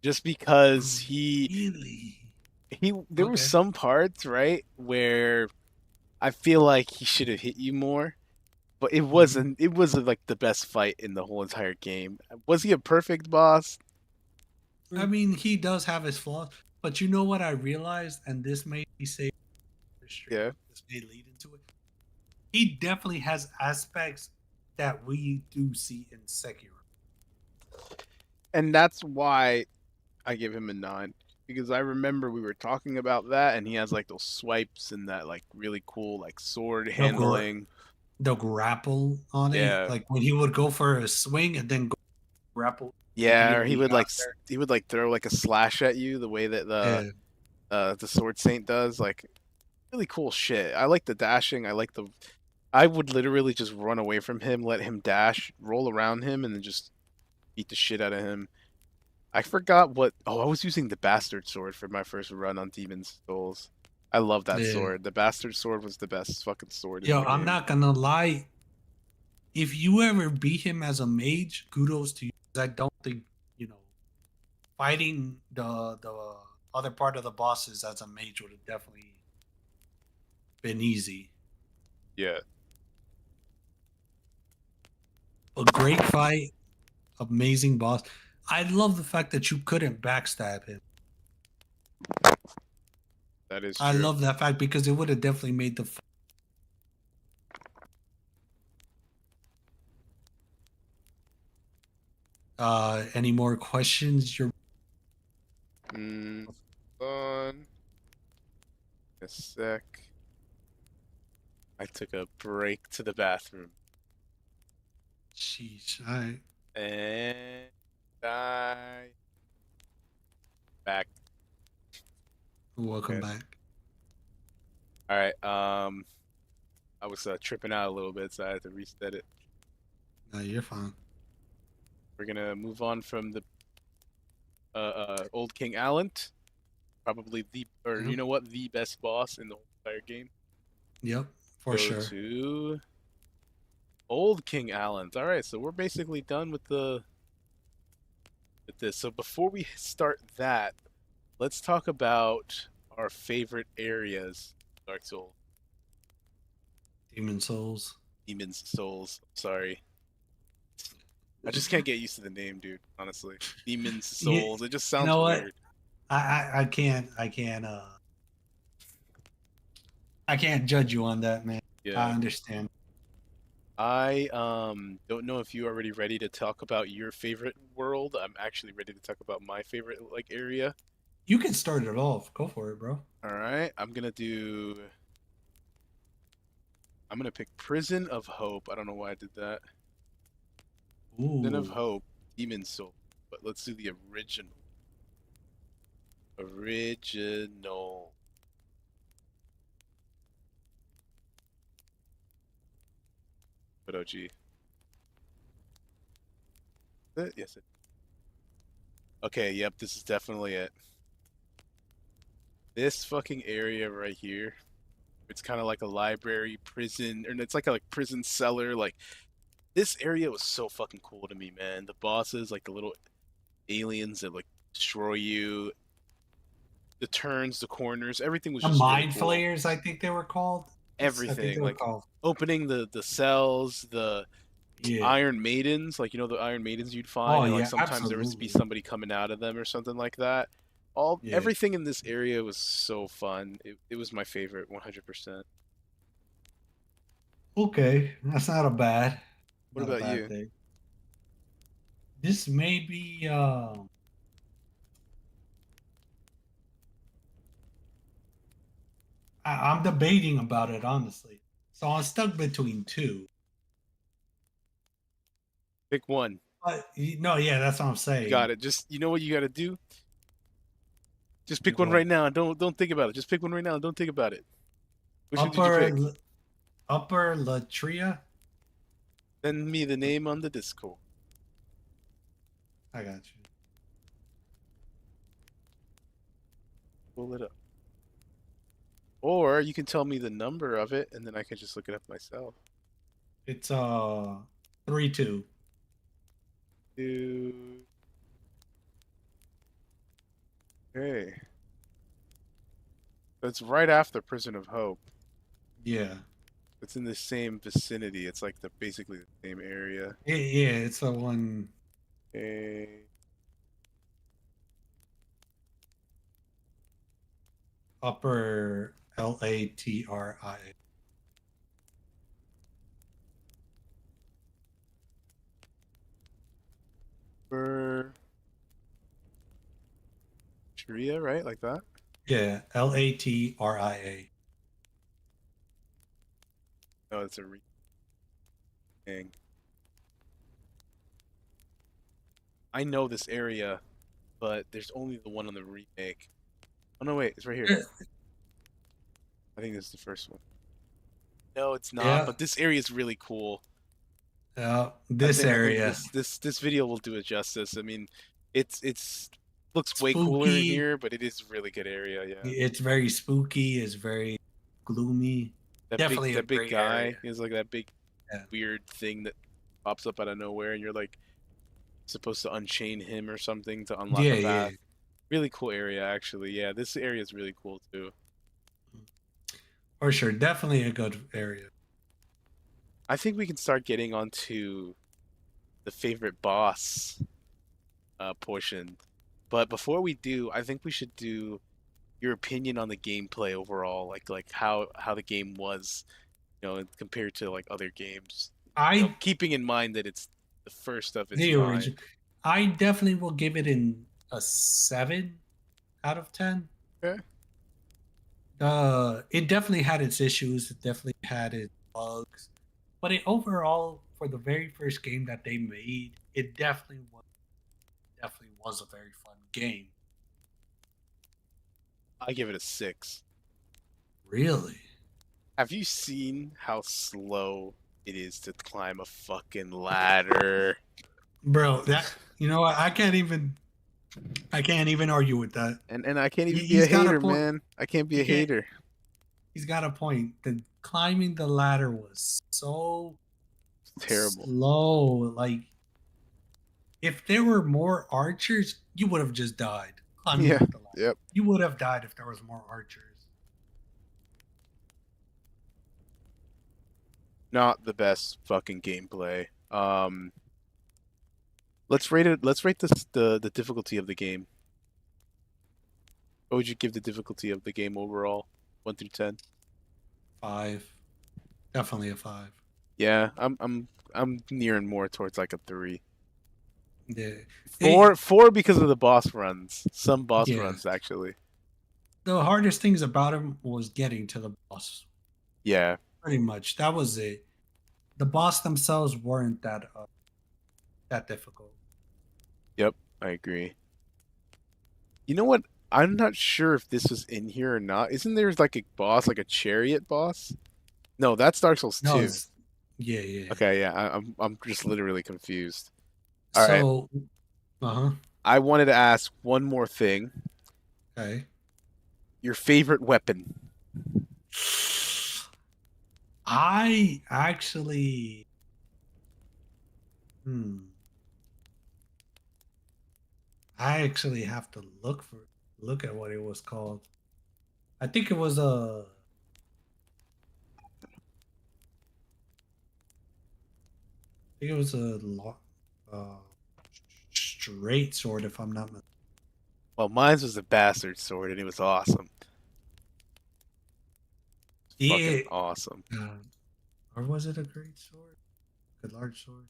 just because Really? he there were Okay. some parts right where I feel like he should have hit you more, but it Mhm. wasn't. It wasn't like the best fight in the whole entire game. Was he a perfect boss? I mean, he does have his flaws, but you know what I realized, and this made me say the stream. Yeah. This may lead into it. He definitely has aspects that we do see in Sekiro. And that's why I give him a 9, because I remember we were talking about that, and he has like those swipes and that like really cool like sword The gr- handling. the grapple on it, Yeah. like when he would go for a swing and then go grapple Yeah, or immediately after. he would like throw like a slash at you the way that Yeah. the sword saint does, like really cool shit. I like the dashing. I would literally just run away from him, let him dash, roll around him, and then just beat the shit out of him. I forgot what. Oh, I was using the bastard sword for my first run on Demon's Souls. I love that Yeah. sword. The bastard sword was the best fucking sword in Yo, the I'm game. not gonna lie. If you ever beat him as a mage, kudos to you. 'Cause I don't think fighting the other part of the bosses as a mage would have definitely been easy. Yeah, A great fight, amazing boss. I love the fact that you couldn't backstab him. that is I true. love that fact because it would have definitely made the. Any more questions? You're On a sec. I took a break to the bathroom sheesh. All right. and I back. Welcome Okay. back. All right. I was tripping out a little bit, so I had to reset it. No, you're fine. We're gonna move on from the old King Allen, probably Yep. the best boss in the whole entire game. Yep. For Go sure. to old King Allen. All right, so we're basically done with this. So before we start that, let's talk about our favorite areas. Dark Souls, Demon Souls. Demon's Souls. Sorry, I just can't get used to the name, dude. Honestly, Demon's You, Souls. It just you sounds know what? weird. I can't judge you on that, man. I Yeah. understand. I don't know if you are already ready to talk about your favorite world. I'm actually ready to talk about my favorite like area. You can start it off. Go for it, bro. All right, I'm gonna pick Prison of Hope. I don't know why I did that. Prison of Ooh. Hope, Demon Soul. But let's do the original. Original. But OG. Yes. Okay. Yep. This is definitely it. This fucking area right here. It's kind of like a library, prison, and it's like a prison cellar. Like this area was so fucking cool to me, man. The bosses, like the little aliens that like destroy you, the turns, the corners, everything was The just really Mind cool. Flayers, I think they were called. I think Everything, they were like called. opening the cells, the Yeah. Iron Maidens, like the Iron Maidens you'd Oh find, and like yeah, sometimes there would be absolutely. somebody coming out of them or something like that. Yeah. Everything in this area was so fun. It was my favorite, 100%. Okay, that's What not a about bad you? thing. This may be. I'm debating about it honestly. So I'm stuck between two. Pick one. But no, yeah, that's what I'm You saying. got it. Just you know what you got to do. Just pick one What right now and don't think about it. Just pick one right now and don't think about it. Which one did you upper pick? upper Latria? Send me the name on the Discord. I got you. Pull it up. Or you can tell me the number of it, and then I can just look it up myself. It's 3-2. Dude. Okay. That's right after Prison of Hope. Yeah. It's in the same vicinity. It's like basically the same area. Yeah, it's the one. Okay. Upper Latria. For Sharia, right? Like that? Yeah, Latria. No, it's a thing. I know this area, but there's only the one on the remake. Oh no, wait, it's right here. I think this is the first one. No, it's not. Yeah, But this area is really cool. yeah. I This think I think area, this video will do it justice. I mean, it's looks way cooler in spooky. here, but it is a really good area. Yeah, It's very spooky. It's very gloomy. Definitely a that big great guy area. is like that big Yeah, weird thing that pops up out of nowhere, and you're like supposed to unchain him or something to unlock yeah, a yeah. path. Really cool area, actually. Yeah, this area is really cool too. For sure, definitely a good area. I think we can start getting onto the favorite boss portion. But before we do, I think we should do your opinion on the gameplay overall, like how the game was, compared to like other games. I Keeping in mind that it's the first of its the kind. original. I definitely will give it in a 7 out of 10. Okay. It definitely had its issues. It definitely had its bugs, but it overall, for the very first game that they made, it definitely was a very fun game. I give it a 6. Really, Have you seen how slow it is to climb a fucking ladder? bro. That you know what? I can't even argue with that. And I can't even be a He's got a hater, point. man. I can't be You a can't. hater. He's got a point. The climbing the ladder was so It's terrible. slow. Like if there were more archers, you would have just died climbing Yeah. up the ladder. Yep. You would have died if there was more archers. Not the best fucking gameplay. Let's rate it. Let's rate the difficulty of the game. What would you give the difficulty of the game overall? 1 through 10. 5, definitely a 5. Yeah, I'm nearing more towards like a 3. Yeah, Four because of the boss runs. Some boss yeah. runs actually. The hardest things about him was getting to the boss. Yeah. Pretty much, that was it. The boss themselves weren't that difficult. Yep. I agree. You know what? I'm not sure if this was in here or not. Isn't there like a boss, like a chariot boss? No, that's Dark Souls No, 2. it's yeah, yeah. Okay, yeah, I'm just literally confused. All right, So, uh huh. I wanted to ask one more thing. Okay. Your favorite weapon? I actually, hmm, I actually have to look at what it was called. I think it was a. think it was uh, straight sword, if I'm not mistaken. Well, mine was a bastard sword, and it was awesome. Fucking Yeah. awesome. Uh, or was it a great sword? A large sword?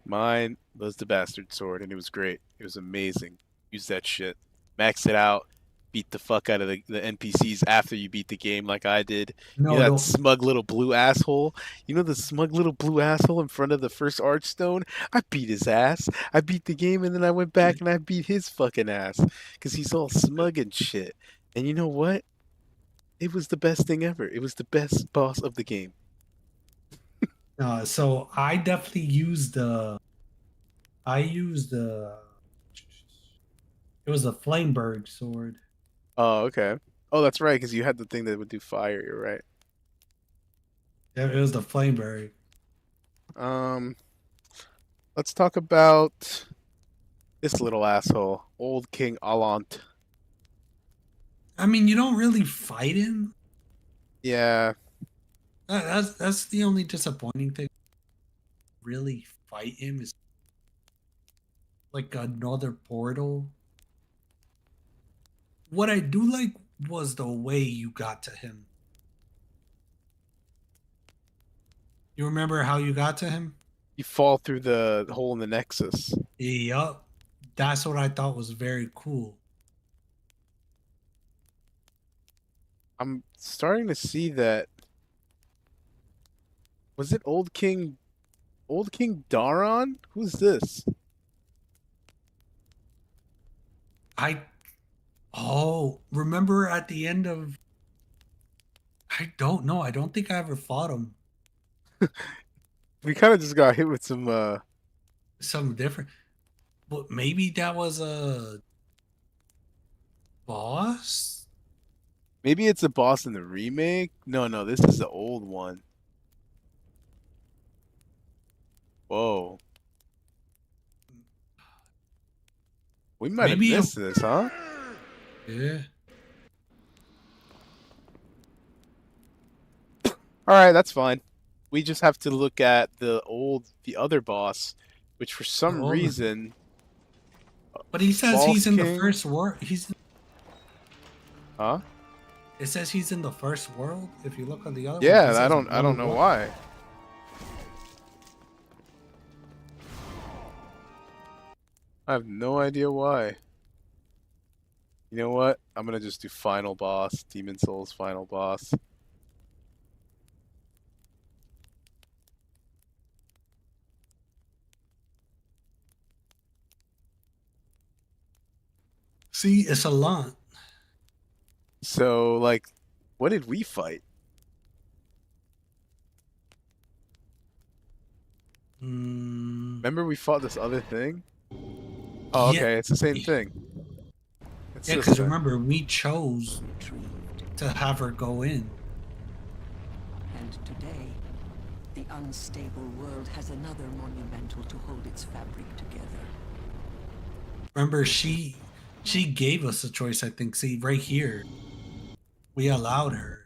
Mine was the bastard sword, and it was great. It was amazing. Use that shit. Max it out. Beat the fuck out of the NPCs after you beat the game, like I did. You No, know that no. smug little blue asshole? You know the smug little blue asshole in front of the first Archstone? I beat his ass. I beat the game, and then I went back and I beat his fucking ass. Because he's all smug and shit. And you know what? It was the best thing ever. It was the best boss of the game. So I definitely used the. I used the. It was a Flameberg sword. Oh, okay. Oh, that's right, because you had the thing that would do fire. You're right. Yeah, it was the Flameberg. Um, let's talk about this little asshole, Old King Allant. I mean, you don't really fight him. Yeah, That's the only disappointing thing. Really fight him is like another portal. What I do like was the way you got to him. You remember how you got to him? you fall through the hole in the Nexus. Yup. That's what I thought was very cool. I'm starting to see that. Was it Old King Daron? Who's this? I remember at the end of I don't know. I don't think I ever fought him. We kind of just got hit with some. Something different. But maybe that was a boss? Maybe it's a boss in the remake. No, no, this is the old one. Whoa, we might have Maybe it, missed this, huh? yeah. All right, that's fine. We just have to look at the other boss, which for The some old reason, But he says False he's in the King, first world. huh? It says he's in the first world. If you look on the other ones, it Yeah, says I don't world know one. why. I have no idea why. You know what? I'm gonna just do final boss, Demon Souls final boss. See, it's a lot. So, like, what did we fight? Mm, Remember we fought this other thing? Oh, yeah, okay, it's the same yeah, thing. It's this because thing. remember we chose Retrieved. to have her go in. And today, the unstable world has another monumental to hold its fabric together. Remember she gave us a choice. I think. See, right here, we allowed her.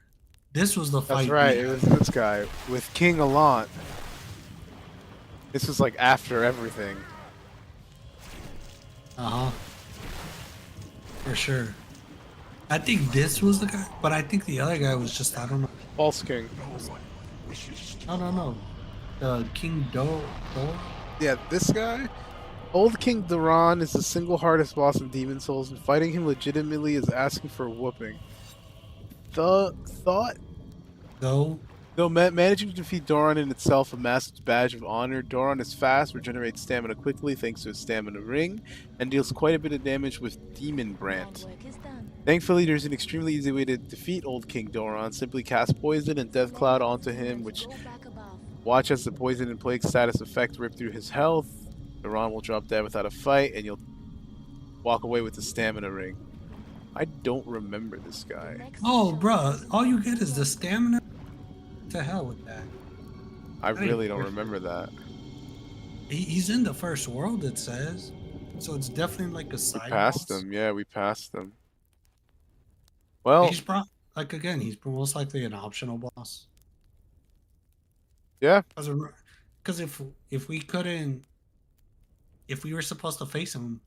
This was the That's fight we right, it was had. this guy with King Allant. This was like after everything. Uh huh. For sure. I think this was the guy, but I think the other guy was just I don't know. False King. No, no, no. The King Do. Yeah, this guy? Old King Duran is the single hardest boss in Demon Souls, and fighting him legitimately is asking for a whooping. Thought? Do. Though managing to defeat Doran in itself a massive badge of honor, Doran is fast, regenerates stamina quickly thanks to his stamina ring, and deals quite a bit of damage with Demon Brand. Thankfully, there's an extremely easy way to defeat Old King Doran. Simply cast Poison and Death Cloud onto him, which watch as the Poison and Plague status effect rip through his health. Doran will drop dead without a fight, and you'll walk away with the stamina ring. I don't remember this guy. Oh, bruh, all you get is the stamina. To hell with that. I ain't really don't worth it. remember that. He's in the first world, it says. So it's definitely like a We side passed boss. him. Yeah, we passed him. Well, He's like again, he's most likely an optional boss. yeah. Because Because if we couldn't, if we were supposed to face him,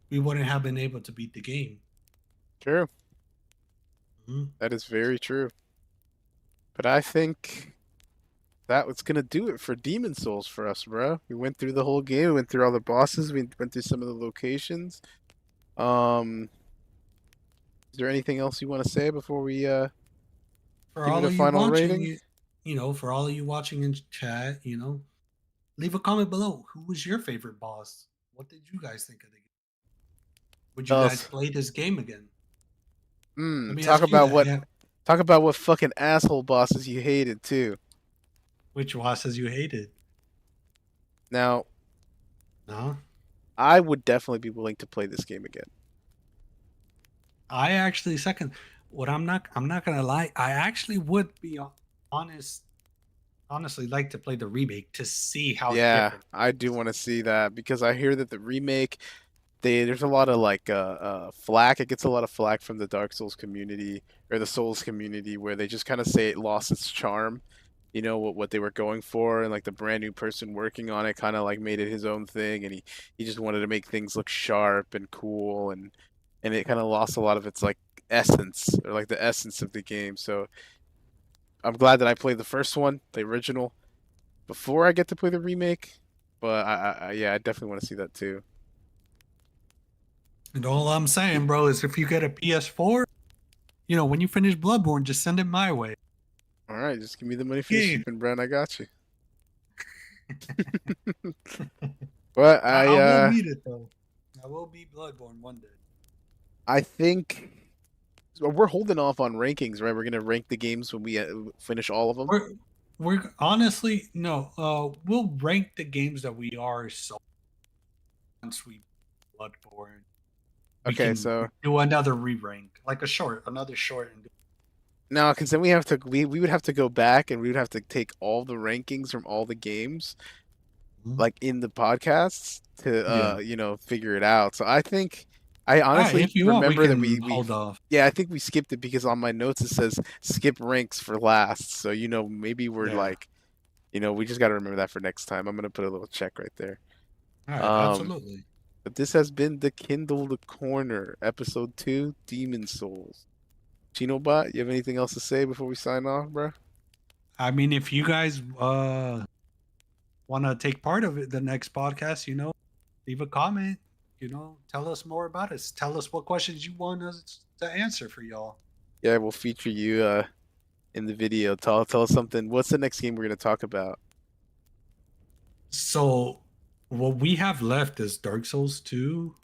we wouldn't have been able to beat the game. True. Mhm. That is very true. But I think that was gonna do it for Demon Souls for us, bro. We went through the whole game. We went through all the bosses. We went through some of the locations. Um, is there anything else you want to say before we For give it all a of you final watching, rating? for all of you watching in chat, leave a comment below. Who was your favorite boss? What did you guys think of the game? Would you guys Else, play this game again? Let me talk ask you about that. what Yeah. talk about what fucking asshole bosses you hated too. Which bosses you hated? Now, No, I would definitely be willing to play this game again. I actually second. What I'm not gonna lie. I actually would be honest. Honestly, like to play the remake to see how Yeah, different I it do is. want to see that because I hear that the remake there's a lot of like flack. It gets a lot of flack from the Dark Souls community or the Souls community where they just kind of say it lost its charm. You know what they were going for, and like the brand new person working on it kind of like made it his own thing, and he just wanted to make things look sharp and cool, and it kind of lost a lot of its like essence or like the essence of the game. So I'm glad that I played the first one, the original, before I get to play the remake. But yeah, I definitely want to see that too. And all I'm saying, bro, is if you get a PS4, when you finish Bloodborne, just send it my way. All right, just give me the money for the Game. shipping, Brad. I got you. But I will beat it though. I will beat Bloodborne one day. I think we're holding off on rankings, right? We're gonna rank the games when we finish all of them. We're honestly no. We'll rank the games that we are so once we Bloodborne. We Okay, can so do another re-rank, like another short. And no, because then we would have to go back and we would have to take all the rankings from all the games like in the podcasts to yeah. figure it out. So I think I All right, honestly if you want, we remember that can we hold off. yeah, I think we skipped it because on my notes it says skip ranks for last. So maybe we're Yeah. like we just got to remember that for next time. I'm gonna put a little check right there. All right, Um, absolutely. but this has been the Kindled Corner, episode 2, Demon Souls. Chinobot, you have anything else to say before we sign off, bro? I mean, if you guys want to take part of it, the next podcast, leave a comment. Tell us more about it. Tell us what questions you want us to answer for y'all. Yeah, we'll feature you in the video. Tell us something. What's the next game we're gonna talk about? So, what we have left is Dark Souls 2,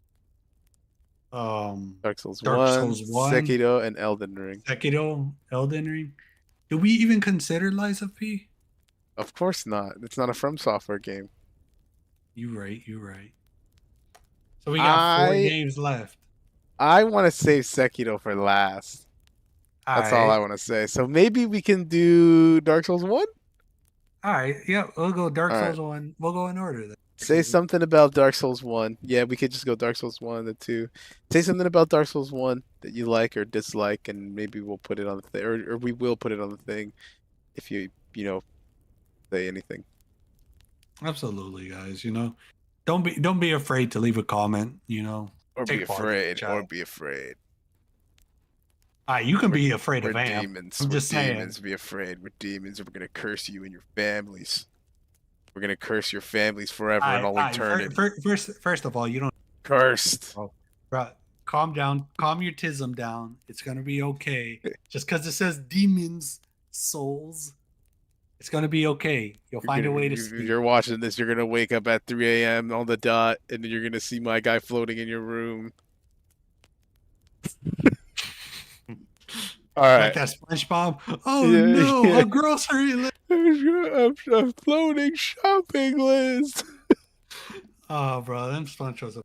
Dark Souls Dark 1, Souls 1, Sekiro, and Elden Ring. Sekiro, Elden Ring. Do we even consider Lies of P? Of course not. It's not a From Software game. You right. You right. So we got four I games left. I want to save Sekiro for last. All That's all right. I want to say. So maybe we can do Dark Souls 1? All right. Yeah, we'll go Dark All right. Souls 1. We'll go in order then. Say something about Dark Souls 1. Yeah, we could just go Dark Souls 1 and the 2. Say something about Dark Souls 1 that you like or dislike, and maybe we'll put it on the thing, or we will put it on the thing if say anything. Absolutely, guys. Don't be afraid to leave a comment. Or be Take part in the afraid, or chat. be afraid. All right, you can be afraid We're of Amp. demons. I'm We're just saying. demons. Be afraid. We're demons, and we're gonna curse you and your families. We're gonna curse your families forever and all eternity. First of all, you don't. Cursed. Bro, calm down. Calm your tism down. It's gonna be okay. Just because it says demons, souls, it's gonna be okay. You'll find a way to If sleep. you're watching this, you're gonna wake up at 3 a.m. on the dot, and then you're gonna see my guy floating in your room. All Like right. that SpongeBob. Oh Yeah, no, yeah. a grocery list. A floating shopping list. Oh, bro, them SpongeBob's.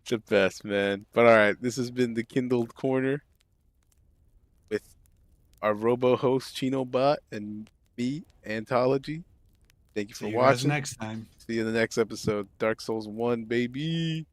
The best, man. But all right, this has been the Kindled Corner with our robo host Chinobot and me, Antology. Thank you for See you guys watching. next time. See you in the next episode. Dark Souls 1, baby.